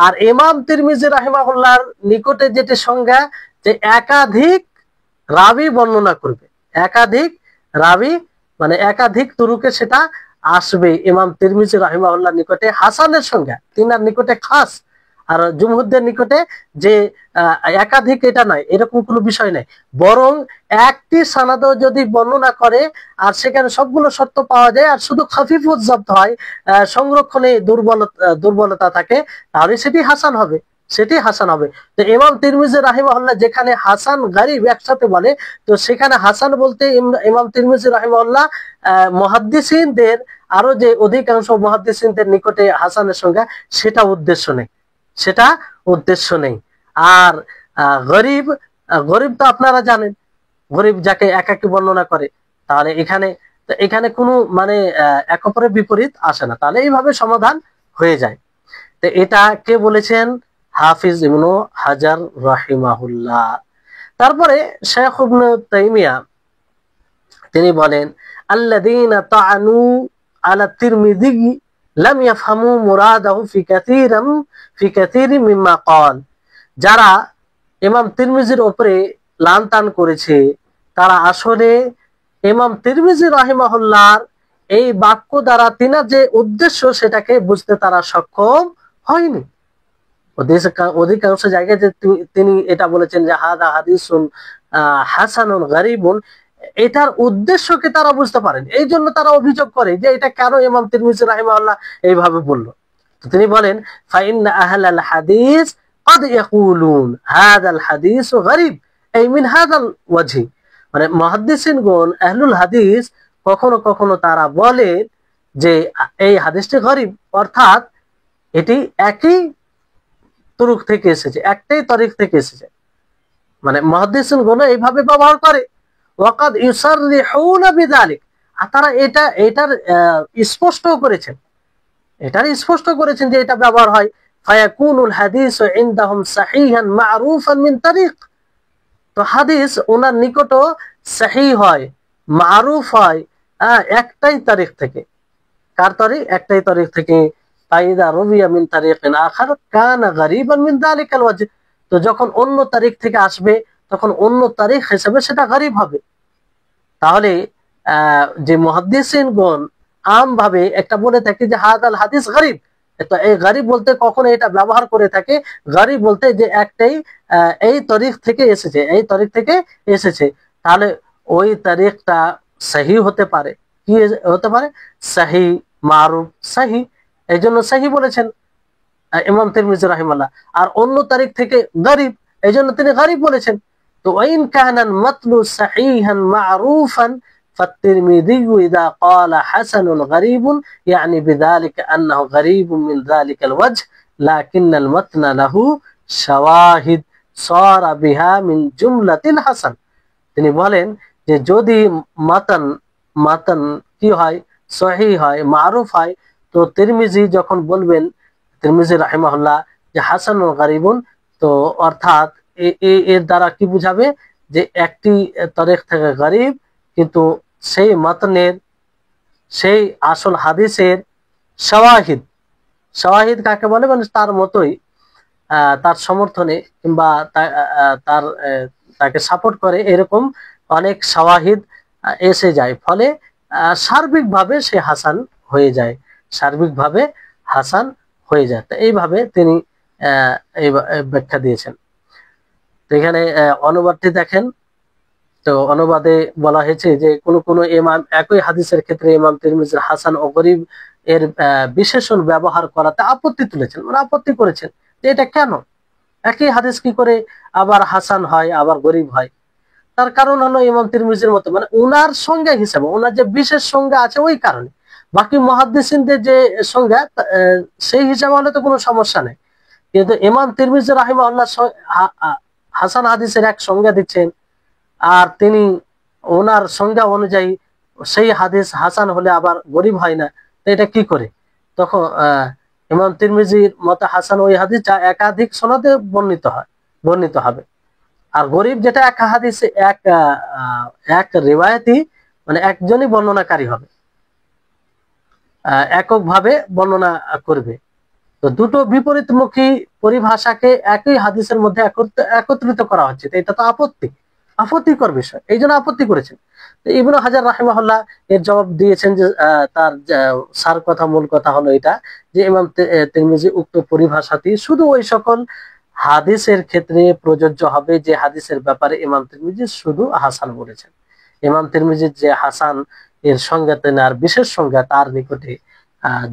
আর ইমাম তিরমিজি রাহিমাহুল্লাহর নিকটে যেটি সংজ্ঞা যে একাধিক রাবি বর্ণনা করবে, একাধিক রাবি মানে একাধিক তুরুকে সেটা আসবে। ইমাম তিরমিজি রাহিমাহুল্লাহর নিকটে হাসানের সংজ্ঞা তিনার নিকটে খাস, আর জুমহুরদের নিকটে যে একাধিক এটা নয়, এরকম কোনো বিষয় নাই। বরং একটি সানাদও যদি বর্ণনা করে আর সেখানে সবগুলো শর্ত পাওয়া যায় আর শুধু খাফিফুজ যাবত হয়, সংরক্ষণে দুর্বলতা থাকে, তাহলে সেটি হাসান হবে। সেটি হাসান হবে। তো ইমাম তিরমিজি রাহিমাহুল্লাহ যেখানে হাসান গরিব একসাথে বলে, তো সেখানে হাসান বলতে ইমাম তিরমিজি রাহিমাহুল্লাহ মুহাদ্দিসিনদের আরো যে অধিকাংশ মুহাদ্দিসিনদের নিকটে হাসানের সংজ্ঞা সেটা উদ্দেশ্য নেই, সেটা উদ্দেশ্য নেই। আর গরিব, গরিব তো আপনারা জানেন, গরিব যাকে একাকী বর্ণনা করে, তাহলে এখানে কোনো মানে এক অপরের বিপরীত আসে না, তাহলে এইভাবে সমাধান হয়ে যায়। তো এটা কে বলেছেন? হাফিজ ইবনু হাজার রাহিমাহুল্লাহ। তারপরে শেখ ইবনে তাইমিয়া তিনি বলেন, আল্লাযীনা তাআনু আলা তিরমিযি লাম ইয়াফহামু মুরাদাহু ফি কাসীরিন মিম্মা ক্বাল। যারা ইমাম তিরমিজির উপরে লানতান করেছে তারা আসলে ইমাম তিরমিজি রাহিমাহুল্লাহর এই বাক্য দ্বারা তিনার যে উদ্দেশ্য সেটাকে বুঝতে তারা সক্ষম হয়নি। অধিকাংশ জায়গায় যে তিনি এটা বলেছেন যে হাদা হাদিসুন হাসানুন গরিবুন, এটার উদ্দেশ্যকে তারা বুঝতে পারেন, এই জন্য তারা অভিযোগ করে যে এটা কেন ইমাম তিরমিজি রাহিমাহুল্লাহ এইভাবে বলল। তো তিনি বলেন ফাইন্না আহলাল হাদিস قد يقولون هذا الحديث غريب এই মিন হাদাল ওয়াজহি, মানে মুহাদ্দিসিনগণ আহলুল হাদিস কখনো কখনো তারা বলে যে এই হাদিসটি গরিব, অর্থাৎ এটি একই তুরুক থেকে এসেছে, একটাই তারিখ থেকে এসেছে, মানে মুহাদ্দিসিনগণ এইভাবে ব্যবহার করে। ওয়াকাদ ইউসাররিহুনা বিযালিক, আর তারা এটার স্পষ্ট করেছেন, যে এটা ব্যবহার হয়। ফায়াকুনুল হাদিসু ইনদাহুম সাহিহান মা'রুফান মিন তারিক, তো হাদিস ওনার নিকটও সহিহ হয়, মারুফ হয় একটাই তারিখ থেকে। কার তারিখ? একটাই তারিখ থেকে। ফাইদা রুবিয়া মিন তারিকিন আখার কানা গরিবান মিন যালিকাল ওয়াজহ, তো যখন অন্য তারিখ থেকে আসবে তখন অন্য তারিখ হিসেবে সেটা গরিব হবে। তাহলে যে মুহাদ্দিসিনগণ আম ভাবে একটা বলে থাকে যে হাদাল হাদিস গরিব, তো এই গরিব বলতে কখনো এটা ব্যবহার করে থাকে, গরিব বলতে যে একটাই এই তারিখ থেকে এসেছে, এই তারিখ থেকে এসেছে, তাহলে ওই তারিখটা সহি হতে পারে। কি হতে পারে? সহি, মারুফ, সহি, এই জন্য সহি বলেছেন ইমাম তিরমিজি রাহিমাহুল্লাহ। আর অন্য তারিখ থেকে গরিব, এই জন্য তিনি গরিব বলেছেন। তো ওয়াইন কানাল মাতলু সহিহান মারুফান فالترمذي إذا قال حسن غريب يعني بذلك أنه غريب من ذلك الوجه لكن المتن له شواهد صار بها من جملة الحسن। তিনি বলেন যে যদি মাতন কি হয়? সহি হয়, মারুফ হয়, তো তিরমিজি যখন বলবেন, তিরমিজি রাহিমাহুল্লাহ, যে হাসানুল গরিবুন, তো অর্থাৎ এর দ্বারা কি বুঝাবে? যে একটি তারিখ থেকে গরিব, কিন্তু সেই মাতনের, সেই আসল হাদিসের শাওয়াহিদ কাকে বলে? মানে তার মতোই, তার সমর্থনে কিংবা তাকে সাপোর্ট করে এরকম অনেক শাওয়াহিদ এসে যায়, ফলে সার্বিকভাবে সে হাসান হয়ে যায়, তো এইভাবে তিনি এই ব্যাখ্যা দিয়েছেন। তো এখানে অনুবাদটি দেখেন, তো অনুবাদে বলা হয়েছে যে কোন ইমাম একই হাদিসের ক্ষেত্রে ইমাম তিরমিজির হাসান ও গরিব এর বিশেষণ ব্যবহার করাতে আপত্তি তুলেছেন, মানে আপত্তি করেছেন যে এটা কেন, একই হাদিস কি করে আবার হাসান হয় আবার গরিব হয়? তার কারণ হলো ইমাম তিরমিজির মতো, মানে উনার সংজ্ঞা হিসাবে, ওনার যে বিশেষ সংজ্ঞা আছে ওই কারণে। বাকি মুহাদ্দিসিনদের যে সংজ্ঞা সেই হিসাবে হলে তো কোনো সমস্যা নেই, কিন্তু ইমাম তিরমিজি রাহিমাহুল্লাহ হাসান হাদিসের এক সংজ্ঞা দিচ্ছেন, আর তিনি ওনার সংজ্ঞা অনুযায়ী সেই হাদিস হাসান হলে আবার গরিব হয় না, তো এটা কি করে? তখন ইমাম তিরমিজির মতে হাসান ওই হাদিস যা একাধিক সনদে বর্ণিত হবে, আর গরিব যেটা এক হাদিসে এক রিওয়ায়াতি, মানে একজনই বর্ণনাকারী হবে, এককভাবে বর্ণনা করবে। তো দুটো বিপরীতমুখী পরিভাষাকে একই হাদিসের মধ্যে একত্রিত করা হচ্ছে, তো এটা তো আপত্তিকর বিষয়, এই জন্য আপত্তি করেছেন। ইবনে হাজার রাহিমাহুল্লাহ এর জবাব দিয়েছেন যে তার মূল কথা হলো এটা, যে ইমাম তিরমিজি উক্ত পরিভাষাটি শুধু ওই সকল হাদিসের ক্ষেত্রে প্রযোজ্য হবে যে হাদিসের ব্যাপারে ইমাম তিরমিজি শুধু হাসান বলেছেন। ইমাম তিরমিজির যে হাসান এর সংজ্ঞা আর বিশেষ সংজ্ঞা তার নিকটে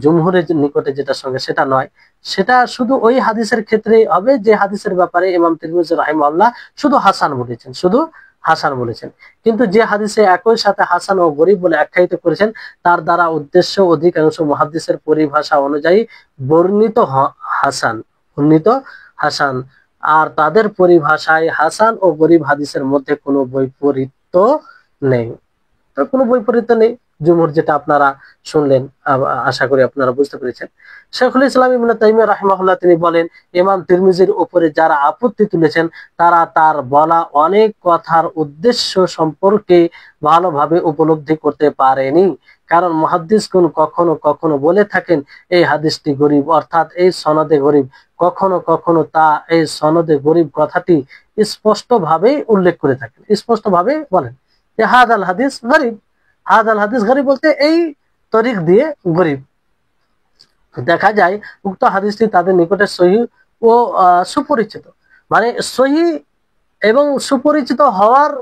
জমহুরের নিকটে যেটা সঙ্গে সেটা নয়, সেটা শুধু ওই হাদিসের ক্ষেত্রে হবে যে হাদিসের ব্যাপারে ইমাম তিরমিজি রাহিমাহুল্লাহ শুধু হাসান বলেছেন, শুধু হাসান বলেছেন। কিন্তু যে হাদিসে একই সাথে হাসান ও গরীব বলে আখ্যায়িত করেছেন তার দ্বারা উদ্দেশ্য অধিকাংশ মুহাদ্দিসের পরিভাষা অনুযায়ী বর্ণিত হাসান, বর্ণিত হাসান। আর তাদের পরিভাষায় হাসান ও গরীব হাদিসের মধ্যে কোনো বৈপরীত্য নেই। তো কোনো বৈপরীত্য নেই, জুমহুর যেটা আপনারা শুনলেন, আশা করি আপনারা বুঝতে পেরেছেন। শেখুল ইসলাম ইবনে তাইমিয়া রাহিমাহুল্লাহ তিনি বলেন, ইমাম তিরমিজির উপরে যারা আপত্তি তুলেছেন তারা তার বলা অনেক কথার উদ্দেশ্য সম্পর্কে ভালোভাবে উপলব্ধি করতে পারেনি। কারণ মুহাদ্দিসগণ কখনো কখনো বলে থাকেন এই হাদিসটি গরীব, অর্থাৎ এই সনদে গরীব। কখনো কখনো তা এই সনদে গরীব কথাটি স্পষ্টভাবে উল্লেখ করে থাকেন, স্পষ্টভাবে বলেন যে হাদাল হাদিস গরীব, হাদাল হাদিস গরীব বলতে এই তরিক দিয়ে গরীব। দেখা যায় উক্ত হাদিসটি তাদের নিকটে সহিহ ও সুপরিচিত, মানে সহিহ এবং সুপরিচিত হওয়ার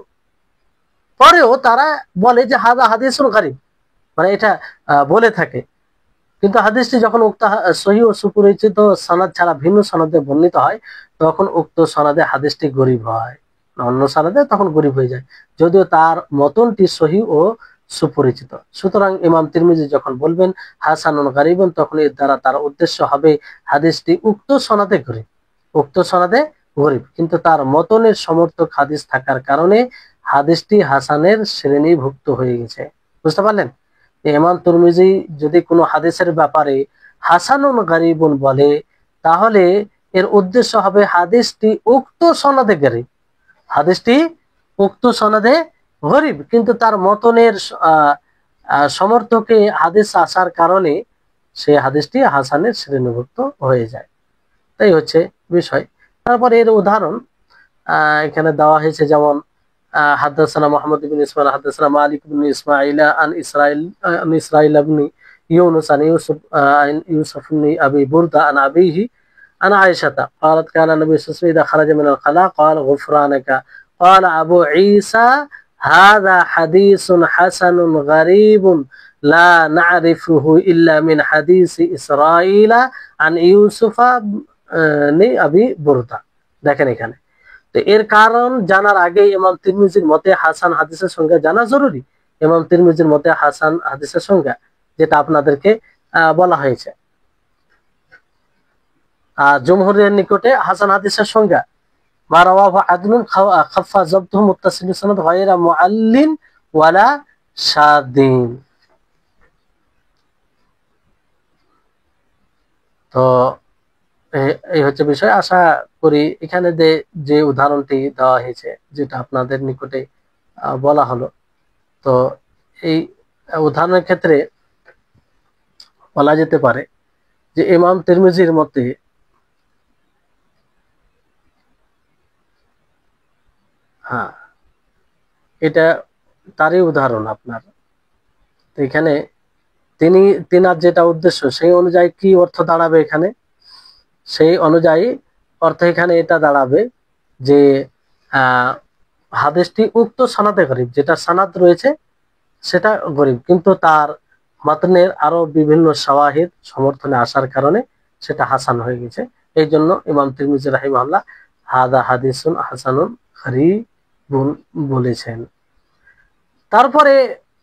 পরেও তারা বলে যে হাদা হাদিসুল গরীব, মানে এটা বলে থাকে। কিন্তু হাদিসটি যখন উক্ত সহিহ ও সুপরিচিত সনদ ছাড়া ভিন্ন সনদে বর্ণিত হয় তখন উক্ত সনদে হাদিসটি গরীব হয়, অন্য সনদে তখন গরীব হয়ে যায়, যদিও তার মতনটি সহিহ ও সুপরিচিত। সুতরাং ইমাম তিরমিজি যখন বলবেন হাসানুন গরীবুন তখন এর দ্বারা তার উদ্দেশ্য হবে হাদিসটি উক্ত সনদে গরীব, উক্ত সনদে গরীব, কিন্তু তার মতনের সমর্থক হাদিস থাকার কারণে হাদিসটি হাসানের শ্রেণীভুক্ত হয়ে গেছে। বুঝতে পারলেন? ইমাম তিরমিজি যদি কোনো হাদিসের ব্যাপারে হাসানুন গরীবুন বলে তাহলে এর উদ্দেশ্য হবে হাদিসটি উক্ত সনদে গরীব, হাদিসটি উক্ত সনদে গরীব, কিন্তু তার মতনের সমর্থকে হাদিস আসার কারণে সেই হাদিসটি হাসানের শ্রেণীভুক্ত হয়ে যায়। তাই হচ্ছে বিষয়। তারপরে এর উদাহরণ এখানে দেওয়া হয়েছে, যেমন حدثنا محمد بن إسماعيل حدثنا مالك بن إسماعيل عن إسرائيل بن يونس عن يوسف بن أبي بردة عن أبيه عن عائشة قالت كان النبي صلى الله عليه وسلم إذا خرج من الخلاء قال غفرانك قال أبو عيسى هذا حديث حسن غريب لا نعرفه إلا من حديث إسرائيل عن يوسف بن أبي بردة। দেখেন এখানে তো এর কারণ জানার আগে ইমাম তিরমিজির মতে হাসান হাদিসের সংজ্ঞা জানা জরুরি। ইমাম তিরমিজির মতে হাসান হাদিসের সংজ্ঞা যেটা আপনাদেরকে বলা হয়েছে, জমহুরের নিকটে হাসান হাদিসের সংজ্ঞা মা রাওয়াহু আদলুন খাফফা যাবতুহু মুত্তাসিল সনদ গায়রা মুআল্লিন ওয়ালা শাদিন। তো এই হচ্ছে বিষয়। আশা করি এখানে যে উদাহরণটি দেওয়া হয়েছে যেটা আপনাদের নিকটে বলা হলো, তো এই উদাহরণের ক্ষেত্রে বলা যেতে পারে যে ইমাম তিরমিজির মতে এটা তারই উদাহরণ আপনার। তো এখানে তিনার যেটা উদ্দেশ্য সেই অনুযায়ী কি অর্থ দাঁড়াবে এখানে, সেই অনুযায়ী অর্থ এখানে এটা দাঁড়াবে যে হাদিসটি উক্ত সনদে গরীব, যেটা সনদ রয়েছে সেটা গরীব, কিন্তু তার মাতনের আরো বিভিন্ন শাওয়াহিদ সমর্থনে আসার কারণে সেটা হাসান হয়ে গেছে। এই জন্য ইমাম তিরমিজি রাহিমাহুল্লাহ হাদা হাদিসুন হাসানুন গরীবুন বলেছেন। তারপরে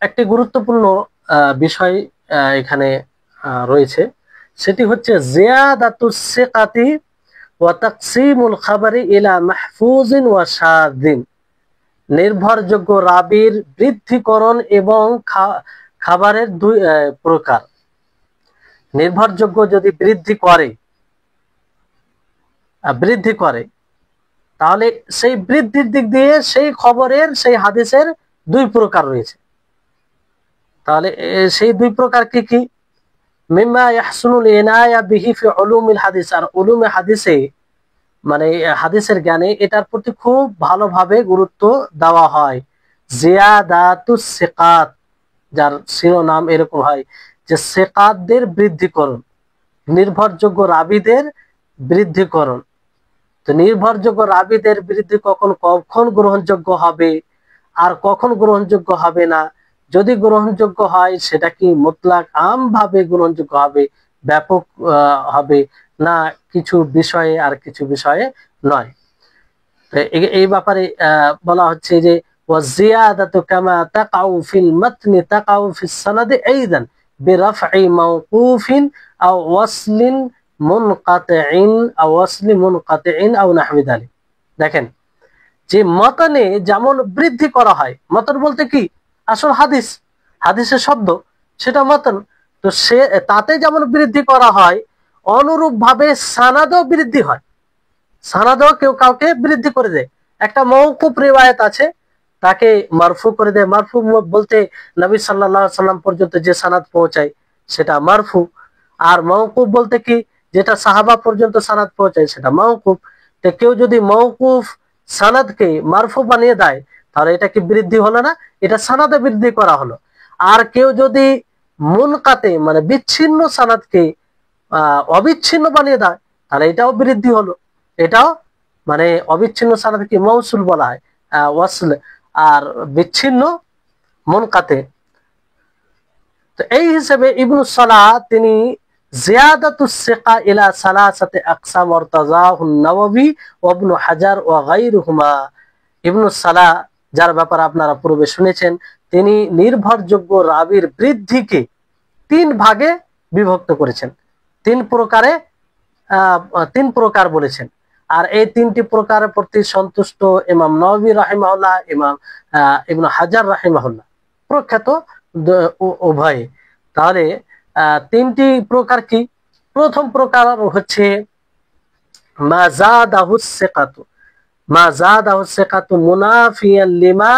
একটি গুরুত্বপূর্ণ বিষয় এখানে রয়েছে, সেটি হচ্ছে জিয়াদাতুস সিকাতি ওয়া তাকসিমুল খাবারি ইলা মাহফুজিন ওয়া শাযিন, নির্ভরযোগ্য রাবীর বৃদ্ধিকরণ এবং খাবারের দুই প্রকার। নির্ভরযোগ্য যদি বৃদ্ধি করে তাহলে সেই বৃদ্ধির দিক দিয়ে সেই খবরের সেই হাদিসের দুই প্রকার রয়েছে। তাহলে সেই দুই প্রকার কি কি? মিম্মা ইয়াহসুনুল ইনায়া বিহি ফি উলুমিল হাদিস, আর উলুমে হাদিসে মানে হাদিসের জ্ঞানে এটার প্রতি খুব ভালোভাবে গুরুত্ব দেওয়া হয়। জিয়াদাতুস সিকাত, যার শিরোনাম এরকম হয় যে সিকাতদের বৃদ্ধিকরণ, নির্ভরযোগ্য রাবীদের বৃদ্ধিকরণ। তো নির্ভরযোগ্য রাবীদের বৃদ্ধি কখন গ্রহণযোগ্য হবে আর কখন গ্রহণযোগ্য হবে না, যদি গ্রহণযোগ্য হয় সেটা কি মুতলাক আম ভাবে গ্রহণযোগ্য হবে, ব্যাপক হবে, না কিছু বিষয়ে আর কিছু বিষয়ে নয়। তো এই ব্যাপারে বলা হচ্ছে যে ওয়াজিয়াদাতু কামা তাকাউ ফিল মাতনি তাকাউ ফিস সানাদি আইদান বিরাফঈ মাওকুফিন আও ওয়াসলিন মুনকাতিইন আও ওয়াসলি মুনকাতিইন আও নাহবি যালিক। দেখেন যে মতনে যেমন বৃদ্ধি করা হয়, মতন বলতে কি আসল হাদিস, হাদিসের শব্দ সেটা মতন, তো সে তাতে যেমন বৃদ্ধি করা হয় অনুরূপ ভাবে সানাদও বৃদ্ধি হয়, সানাদও কেউ কাউকে বৃদ্ধি করে দেয়। একটা মওকুফ রিওয়ায়াত আছে তাকে মারফু করে দেয়, মারফু বলতে নবী সাল্লাল্লাহু আলাইহি সাল্লাম পর্যন্ত যে সানাদ পৌঁছায় সেটা মারফু, আর মওকুফ বলতে কি যেটা সাহাবা পর্যন্ত সানাদ পৌঁছায় সেটা মওকুফ। তো কেউ যদি মওকুফ সানাদকে মারফু বানিয়ে দেয় তাহলে এটা কি বৃদ্ধি হলো না? এটা সানাদে বৃদ্ধি করা হলো। আর কেউ যদি মুনকাতে মানে বিচ্ছিন্ন সানাদকে অবিচ্ছিন্ন বানিয়ে দেয় তাহলে এটাও বৃদ্ধি হলো, এটাও মানে অবিচ্ছিন্ন সানাদকে মৌসুল বলা হয় ওয়াসল, আর বিচ্ছিন্ন মুনকাতে। তো এই হিসেবে ইবনু সালাহ তিনি জিয়াদাতুস সিকা ইলা সালাসাতি আকসাম ওয়ারতাযাহু আন-নাওয়াবী ওয়া ইবনু হাজার ওয়া গায়রুহুমা। ইবনু সালাহ যার ব্যাপারে আপনারা পূর্বে শুনেছেন, তিনি নির্ভরযোগ্য রাবির বৃদ্ধিকে 3 ভাগে বিভক্ত করেছেন, 3 প্রকারে 3 প্রকার বলেছেন। আর এই 3টি প্রকারের প্রতি সন্তুষ্ট ইমাম নওয়াবী রাহিমাহুল্লাহ, ইমাম ইবনু হাজার রাহিমাহুল্লাহ, প্রখ্যাত উভয়ে। তাহলে 3টি প্রকার কি? প্রথম প্রকার হচ্ছে মা যাদাহুস সিকাতু, মা যাদাহুস সিকাতু মুনাফিয়ান লিমা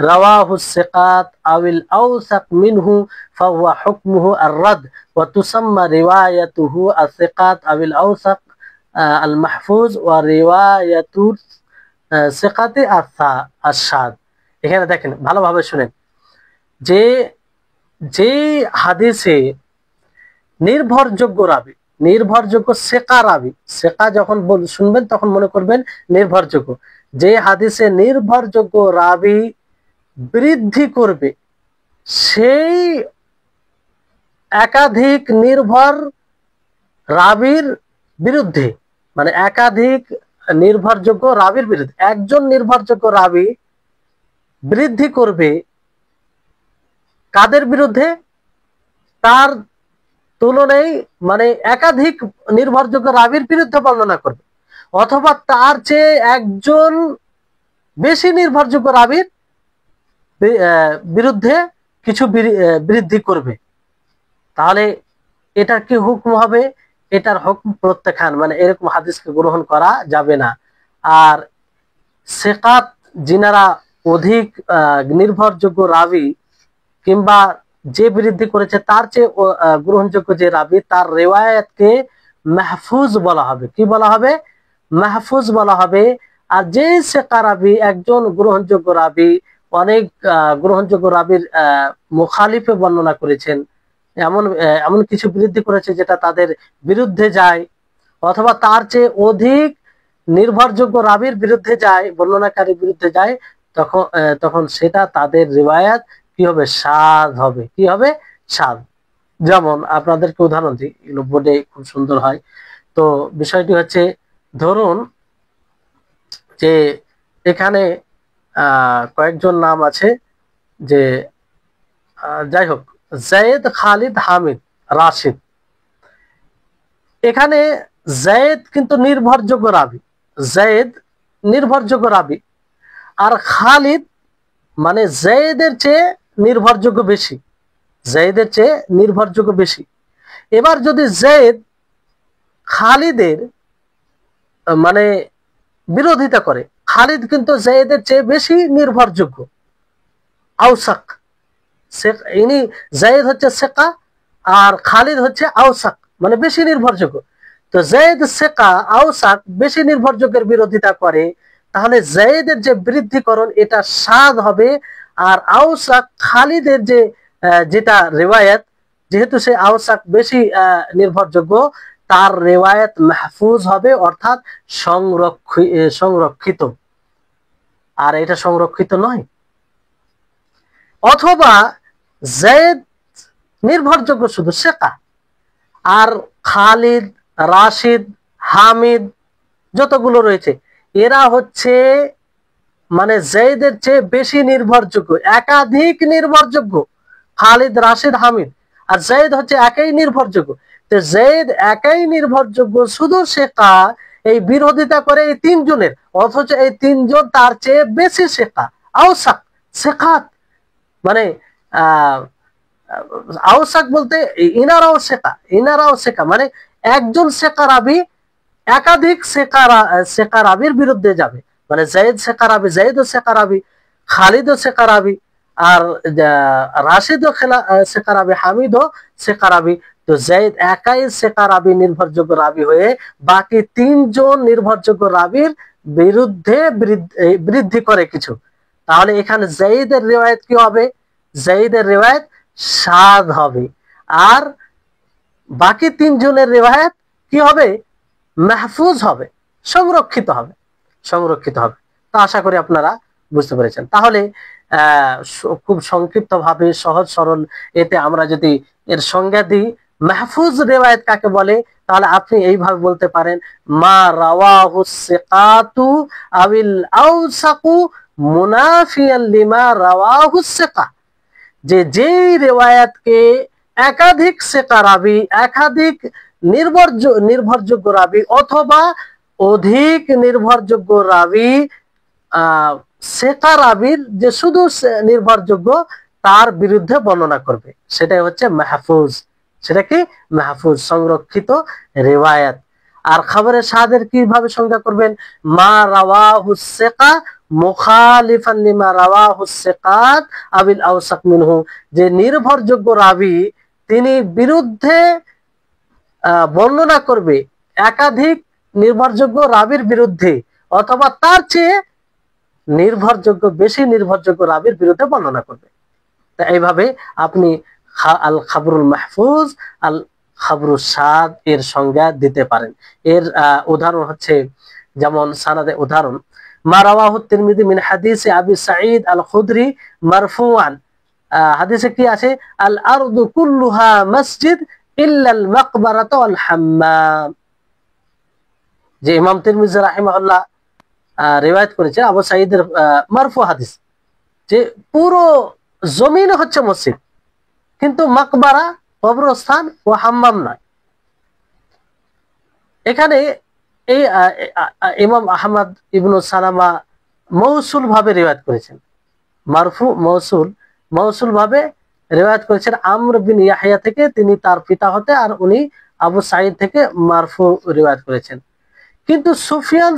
রাওয়াহুস সিকাত আওিল আওসাক মিনহু ফাহুয়া হুকমুহু আর-রাদ ওয়া তুসাম্মা রিওয়ায়াতুহু আস-সিকাত আওিল আওসাক আল মাহফুজ ওয়া রিওয়ায়াতুর সিকাতি আস-শাদ। এখানে দেখেন ভালোভাবে শুনেন যে যে হাদিসে নির্ভরযোগ্য রাবি, নির্ভরযোগ্য সেকা রাবি, সেকা যখন শুনবেন তখন মনে করবেন নির্ভরযোগ্য, যে হাদিসে নির্ভরযোগ্য রাবি বৃদ্ধি করবে সেই একাধিক নির্ভর রাবির বিরুদ্ধে, মানে একাধিক নির্ভরযোগ্য রাবির বিরুদ্ধে একজন নির্ভরযোগ্য রাবি বৃদ্ধি করবে কাদের বিরুদ্ধে? তার তুলনায় মানে একাধিক নির্ভরযোগ্য রাবির বিরুদ্ধে বর্ণনা করবে, অথবা তার চেয়ে একজন বেশি নির্ভরযোগ্য রাবির বিরুদ্ধে কিছু বৃদ্ধি করবে। তাহলে এটার কি হুকুম হবে? এটার হুকুম প্রত্যাখ্যান, মানে এরকম হাদিসকে গ্রহণ করা যাবে না। আর সিকাত যিনারা অধিক নির্ভরযোগ্য রাবি কিংবা যে বৃদ্ধি করেছে তার চেয়ে গ্রহণযোগ্য যে রাবি, তার রিওয়ায়াতকে মাহফুজ বলা হবে। কি বলা হবে? মাহফুজ বলা হবে। আর যে সিকা রাবি একজন গ্রহণযোগ্য রাবি অনেক গ্রহণযোগ্য রাবির মুখালিফে বর্ণনা করেছেন, এমন এমন কিছু বৃদ্ধি করেছে যেটা তাদের বিরুদ্ধে যায়, অথবা তার চেয়ে অধিক নির্ভরযোগ্য রাবির বিরুদ্ধে যায়, বর্ণনাকারীর বিরুদ্ধে যায়, তখন সেটা তাদের রিওয়ায়াত কি হবে? শায হবে। কি হবে? শায। যেমন আপনাদেরকে উদাহরণ দিই, এগুলো বোর্ডে খুব সুন্দর হয়। তো বিষয়টি হচ্ছে, ধরুন যে এখানে কয়েকজন নাম আছে, যে যাই হোক জায়েদ, খালিদ, হামিদ, রাশিদ। এখানে জায়েদ কিন্তু নির্ভরযোগ্য রাবি, জায়েদ নির্ভরযোগ্য রাবি, আর খালিদ মানে জায়েদের চেয়ে নির্ভরযোগ্য বেশি, জায়েদের চেয়ে নির্ভরযোগ্য বেশি। এবার যদি জায়েদ খালিদের মানে বিরোধিতা করে, খালিদ কিন্তু জায়েদের চেয়ে বেশি নির্ভরযোগ্য, আওসাক, ইনি জায়েদ হচ্ছে সেকা আর খালিদ হচ্ছে আওসাক, মানে বেশি নির্ভরযোগ্য। তো জায়েদ সেকা, আওসাক বেশি নির্ভরযোগ্যের বিরোধিতা করে, তাহলে জায়েদের যে বৃদ্ধিকরণ এটা শায হবে। আর আওসাক খালিদের যে যেটা রিওয়ায়াত, যেহেতু সে আওসাক বেশি নির্ভরযোগ্য, তার রিওয়ায়াত মাহফুজ হবে, অর্থাৎ সংরক্ষিত। আর এটা সংরক্ষিত নয়। অথবা জায়েদ নির্ভরযোগ্য শুধু সেকা, আর খালিদ, রাশিদ, হামিদ যতগুলো রয়েছে এরা হচ্ছে মানে জায়েদের চেয়ে বেশি নির্ভরযোগ্য, একাধিক নির্ভরযোগ্য। খালিদ, রাশিদ, হামিদ, আর জায়েদ হচ্ছে একাই নির্ভরযোগ্য। তো জায়েদ একাই নির্ভরযোগ্য শুধু সেকা, এই বিরোধিতা করে এই তিনজনের, অথচ এই তিনজন তার চেয়ে বেশি সেকা। আউসাক, সেকাত মানে আহ আউসাক বলতে ইনারাও শেখা মানে একজন শেখা রাবি একাধিক শেখা রাবির বিরুদ্ধে যাবে। মানে জায়েদ শেখা রাবি, জায়েদও শেখা রাবি, খালিদও শেখা রাবি, আর রাশিদও শেখা রাবি, হামিদও শেখা রাবি। তো জায়েদ একাই শেখা রাবি, নির্ভরযোগ্য রাবি হয়ে বাকি তিনজন নির্ভরযোগ্য রাবির বিরুদ্ধে বৃদ্ধি করে কিছু। তাহলে এখানে জায়েদের রিওয়ায়াত কি হবে? জায়েদের রিওয়ায়াত শায হবে, আর বাকি তিনজনের রিওয়ায়াত কি হবে? মাহফুজ হবে, সংরক্ষিত হবে। তো আশা করি আপনারা বুঝতে পেরেছেন। তাহলে খুব সংক্ষিপ্ত ভাবে সহজ সরল এতে আমরা যদি এর সংজ্ঞা দিই, মাহফুজ রিওয়ায়াত কাকে বলে, তাহলে আপনি এইভাবে বলতে পারেন, মা রাওয়াহু সিকাতু আবিল আউসাকু মুনাফিয়ান লিমা রাওয়াহু সিকা, যেই রিওয়ায়াতকে একাধিক সেকা রাবি, একাধিক নির্ভরযোগ্য রাবি অথবা অধিক নির্ভরযোগ্য রাবি সেকা রাবির যে শুধু নির্ভরযোগ্য তার বিরুদ্ধে বর্ণনা করবে, সেটাই হচ্ছে মাহফুজ। সেটা কি? মাহফুজ, সংরক্ষিত রিওয়ায়াত। আর খবরের শাদের কিভাবে সংজ্ঞা করবেন? মা রাওয়াহু সিকা মুখালিফান লিমা রাওয়াহু সিকাত আবিল আওসাক মিনহু, যে নির্ভরযোগ্য রাবি তিনি বিরুদ্ধে বর্ণনা করবে একাধিক নির্ভরযোগ্য রাবির বিরুদ্ধে, অথবা তার চেয়ে বেশি নির্ভরযোগ্য রাবির বিরুদ্ধে বর্ণনা করবে। তা এইভাবে আপনি আল খাবরুল মাহফুজ, আল খাবরুল শাদ এর সংজ্ঞা দিতে পারেন। এর উদাহরণ হচ্ছে, যেমন সানাদে উদাহরণ, মা রাওয়াহু তিরমিজি মিন হাদিসে আবি সাঈদ আল খুদরি মারফুআন, হাদিসে কি আছে? আল আরদু কুল্লুহা মসজিদ ইল্লাল মাকবারাতু ওয়াল হাম্মাম, যে ইমাম তিরমিজি রাহিমাহুল্লাহ রিওয়ায়াত করেছে আবু সাঈদের মারফু হাদিস, যে পুরো জমিন হচ্ছে মসজিদ, কিন্তু মাকবারা কবরস্থান ও হাম্মাম নয়। এখানে এই ইমাম আহমদ ইবনু সালামা মৌসুল ভাবে রিওয়ায়াত করেছেন, মারফু মৌসুল ভাবে রিওয়ায়াত করেছেন আমর বিন ইয়াহইয়া থেকে, তিনি তার পিতা হতে, আর উনি আবু সাঈদ থেকে মারফু রিওয়ায়াত করেছেন। কিন্তু সুফিয়ান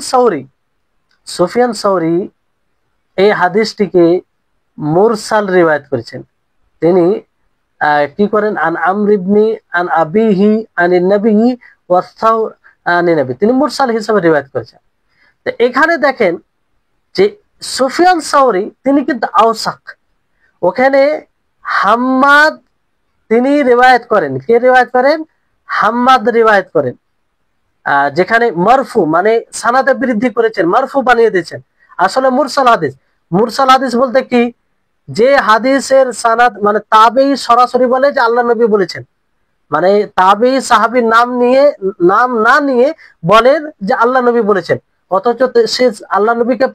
সাউরি এই হাদিসটিকে মুরসাল রিওয়ায়াত করেছেন। তিনি কি করেন? আন আমর ইবনি আন আবিহি আনিন নবী ওয়াসাউ আনিন নবী, তিনি মুরসাল হিসেবে রিওয়ায়াত করেছেন। তো এখানে দেখেন যে সুফিয়ান সাউরি তিনি কিন্তু আওসাক, ওখানে হাম্মাদ তিনি রিওয়ায়াত করেন। কে রিওয়ায়াত করেন? হাম্মাদ রিওয়ায়াত করেন, যেখানে মারফু মানে সানাদে বৃদ্ধি করেছেন, মারফু বানিয়ে দিয়েছেন। আসলে মুরসাল হাদিস বলতে কি? যে হাদিসের সানাদ মানে তাবেঈ সরাসরি বলে যে আল্লাহ নবী বলেছেন, মানে তাবেঈ সাহাবীর নাম না নিয়ে বলেন যে আল্লাহ নবী বলেছেন, অথচ সে আল্লাহ নবীকে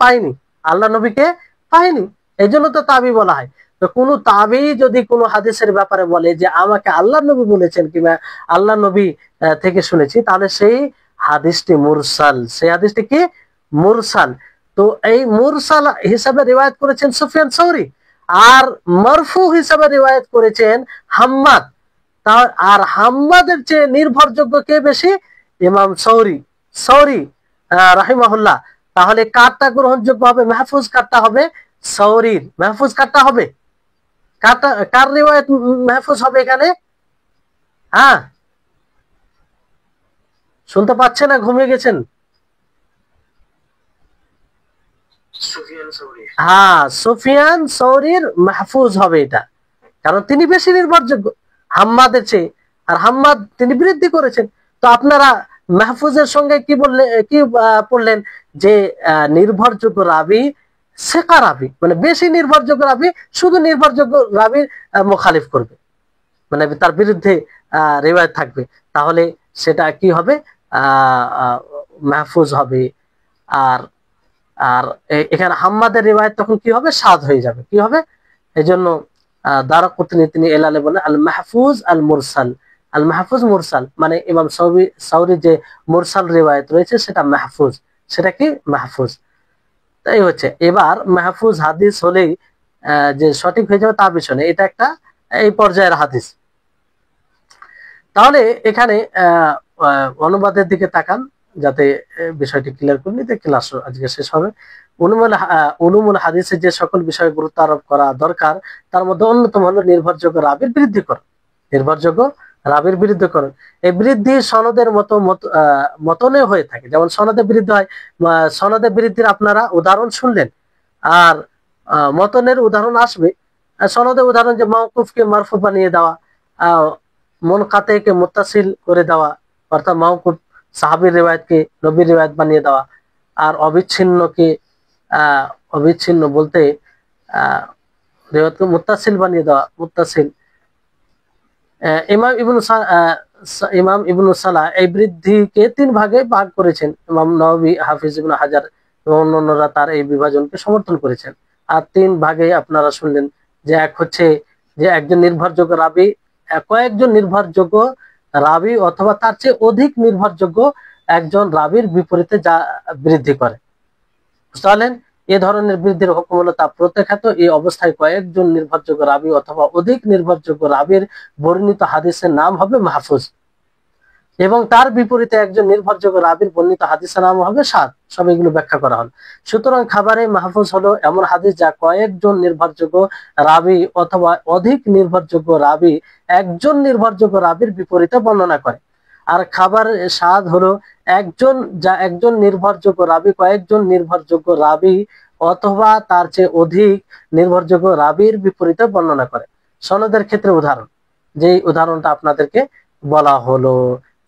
পায়নি, এই জন্য তো তাবেঈ বলা হয়। তো কোন তাবেঈ যদি কোনো হাদিসের ব্যাপারে বলে যে আমাকে আল্লাহ নবী বলেছেন কিংবা আল্লাহ নবী থেকে শুনেছি, তাহলে সেই হাদিসটি মুরসাল, সেই হাদিসটি কি? মুরসাল। তো এই মুরসাল হিসাবে রিওয়ায়াত করেছেন সুফিয়ান সাউরি, আর মারফু হিসাবে রিওয়ায়াত করেছেন হাম্মাদ। আর হাম্মাদের চেয়ে নির্ভরযোগ্য কে বেশি? ইমাম সাউরি রাহিমাহুল্লাহ। তাহলে কারটা গ্রহণযোগ্য হবে? মাহফুজ কারটা হবে? সাউরির। মাহফুজ কারটা হবে? কার রিওয়ায়াত মাহফুজ হবে এখানে? হ্যাঁ, শুনতে পাচ্ছেন না? ঘুমিয়ে গেছেন? হ্যাঁ, সুফিয়ান সাউরির মাহফুজ হবে এটা, কারণ তিনি বেশি নির্ভরযোগ্য হাম্মাদের চেয়ে, আর হাম্মাদ তিনি বৃদ্ধি করেছেন। তো আপনারা মাহফুজের সঙ্গে কি পড়লেন? যে নির্ভরযোগ্য রাবি সেকা রাবি মানে বেশি নির্ভরযোগ্য রাবি শুধু নির্ভরযোগ্য রাবির মুখালিফ করবে, মানে তার বিরুদ্ধে রিওয়ায়াত থাকবে, তাহলে সেটা কি হবে? মাহফুজ হবে। আর আর এখানে হাম্মাদের রিওয়ায়াত তখন কি হবে? সাদ হয়ে যাবে। কি হবে? এই জন্য দারাকুতনি তিনি এলালে বলেন আল মাহফুজ আল মুরসাল। আল মাহফুজ মুরসাল মানে ইমাম সাউরি যে মুরসাল রিওয়ায়াত রয়েছে সেটা মাহফুজ, সেটা কি? মাহফুজ। তাই হচ্ছে, এবার মাহফুজ হাদিস হলেই যে সঠিক হয়ে যাবে তা বিষয় না, এটা একটা এই পর্যায়ের হাদিস। তাহলে এখানে অনুবাদের দিকে তাকান যাতে বিষয়টি ক্লিয়ার করে নিতে ক্লাস আজকে শেষ হবে। উলুমুল হাদিসে যে সকল বিষয়ে গুরুত্ব আরোপ করা দরকার তার মধ্যে অন্যতম হলো নির্ভরযোগ্য রাবির বৃদ্ধিকরণ। নির্ভরযোগ্য রাবির বৃদ্ধিকরণ, এই বৃদ্ধি সনদের মতনে হয়ে থাকে। যেমন সনদে বৃদ্ধি হয়, সনদে বৃদ্ধির আপনারা উদাহরণ শুনলেন, আর মতনের উদাহরণ আসবে। সনদের উদাহরণ যে মাওকুফকে মারফু বানিয়ে দেওয়া, মুনকাতিকে মুত্তাসিল করে দেওয়া, অর্থাৎ মাওকুফ সাহাবীর রিওয়ায়াতকে নবীর রিওয়ায়াত বানিয়ে দেওয়া, আর অবিচ্ছিন্নকে অবিচ্ছিন্ন বলতে রিওয়ায়াতকে মুত্তাসিল বানিয়ে দেওয়া, মুত্তাসিল। ইমাম ইবনু সালাহ এই বৃদ্ধিকে 3 ভাগে ভাগ করেছেন। ইমাম নওয়াবী, হাফিজ ইবনে হাজার এবং অন্যান্যরা তার এই বিভাজনকে সমর্থন করেছেন। আর 3 ভাগে আপনারা শুনলেন যে এক হচ্ছে যে একজন নির্ভরযোগ্য রাবি, কয়েকজন নির্ভরযোগ্য রাবি অথবা তার চেয়ে অধিক নির্ভরযোগ্য একজন রাবির বিপরীতে যা বৃদ্ধি করে। বুঝতে পারলেন? এ ধরনের বৃদ্ধির হুকুম হলো তা প্রত্যাখ্যাত। এই অবস্থায় কয়েকজন নির্ভরযোগ্য রাবি অথবা অধিক নির্ভরযোগ্য রাবির বর্ণিত হাদিসের নাম হবে মাহফুজ, এবং তার বিপরীতে একজন নির্ভরযোগ্য রাবির বর্ণিত হাদিসের নাম হবে সাদ। সব এগুলো ব্যাখ্যা করা হল। সুতরাং খাবারে মাহফুজ হলো এমন হাদিস যা কয়েকজন নির্ভরযোগ্য রাবি অথবা অধিক নির্ভরযোগ্য রাবি একজন নির্ভরযোগ্য রাবির বিপরীতে বর্ণনা করে। আর খাবার সাদ হলো একজন নির্ভরযোগ্য রাবি কয়েকজন নির্ভরযোগ্য রাবি অথবা তার চেয়ে অধিক নির্ভরযোগ্য রাবির বিপরীতে বর্ণনা করে। সনদের ক্ষেত্রে উদাহরণ, যেই উদাহরণটা আপনাদেরকে বলা হলো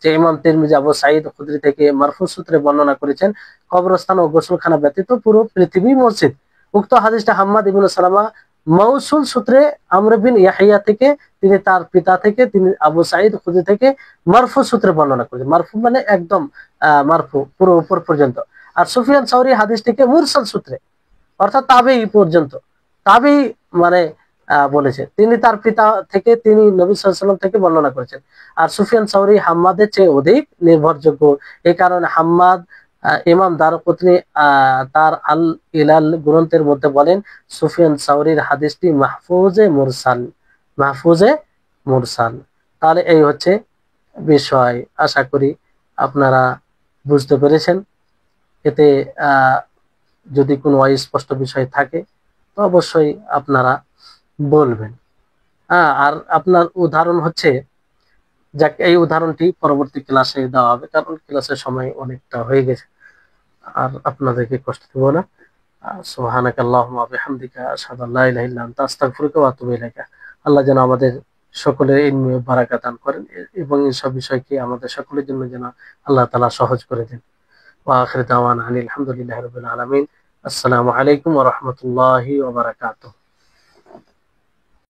যে ইমাম তিরমিজি আবু সাঈদ খুদরি থেকে মারফু সূত্রে বর্ণনা করেছেন, কবরস্থান ও গোসলখানা ব্যতীত পুরো পৃথিবী মসজিদ। উক্ত হাদিসটা হাম্মাদ ইবনে সালামা মৌসুল সূত্রে আমর বিন ইয়াহিয়া থেকে, তিনি তার পিতা থেকে, তিনি আবু সাঈদ খুদরি থেকে মারফু সূত্রে বর্ণনা করেছেন। মারফু মানে একদম মারফু, পুরো উপর পর্যন্ত। আর সুফিয়ান সাউরি হাদিসটিকে মুরসাল সূত্রে, অর্থাৎ তাবেঈ পর্যন্ত, তাবেঈ মানে বলেছে, তিনি তার পিতা থেকে, তিনি নবী সাল্লাল্লাহু আলাইহি ওয়াসাল্লাম থেকে বর্ণনা করেছেন। আর সুফিয়ান সাউরি হাম্মাদের চেয়ে অধিক নির্ভরযোগ্য। এই কারণে হাম্মাদ, ইমাম দারকুতনি তার আল ইলাল গ্রন্থের মধ্যে বলেন সুফিয়ান সাউরির হাদিসটি মাহফুজে মুরসাল, মাহফুজে মুরসাল। তাহলে এই হচ্ছে বিষয়। আশা করি আপনারা বুঝতে পেরেছেন। এতে যদি কোনো অস্পষ্ট বিষয় থাকে তো অবশ্যই আপনারা বলবেন। আর আপনার উদাহরণ হচ্ছে, যাক এই উদাহরণটি পরবর্তী ক্লাসে দেওয়া হবে, কারণ ক্লাসের সময় অনেকটা হয়ে গেছে, আর আপনাদেরকে কষ্ট দেব না। সুবহানাকা আল্লাহুম্মা ওয়া বিহামদিকা আশহাদু আল্লা ইলাহা ইল্লা আনতা আস্তাগফিরুকা ওয়া আতুবু ইলাইকা। আল্লাহ যেন আমাদের সকলের ইলমে বারাকাত দান করেন এবং এই সব বিষয়কে আমাদের সকলের জন্য যেন আল্লাহ তাআলা সহজ করে দেন। ওয়া আখিরু দাওয়ানা আনিল হামদুলিল্লাহি রাব্বিল আলামিন। আসসালামু আলাইকুম ওয়া রাহমাতুল্লাহি ওয়া বারাকাতুহু।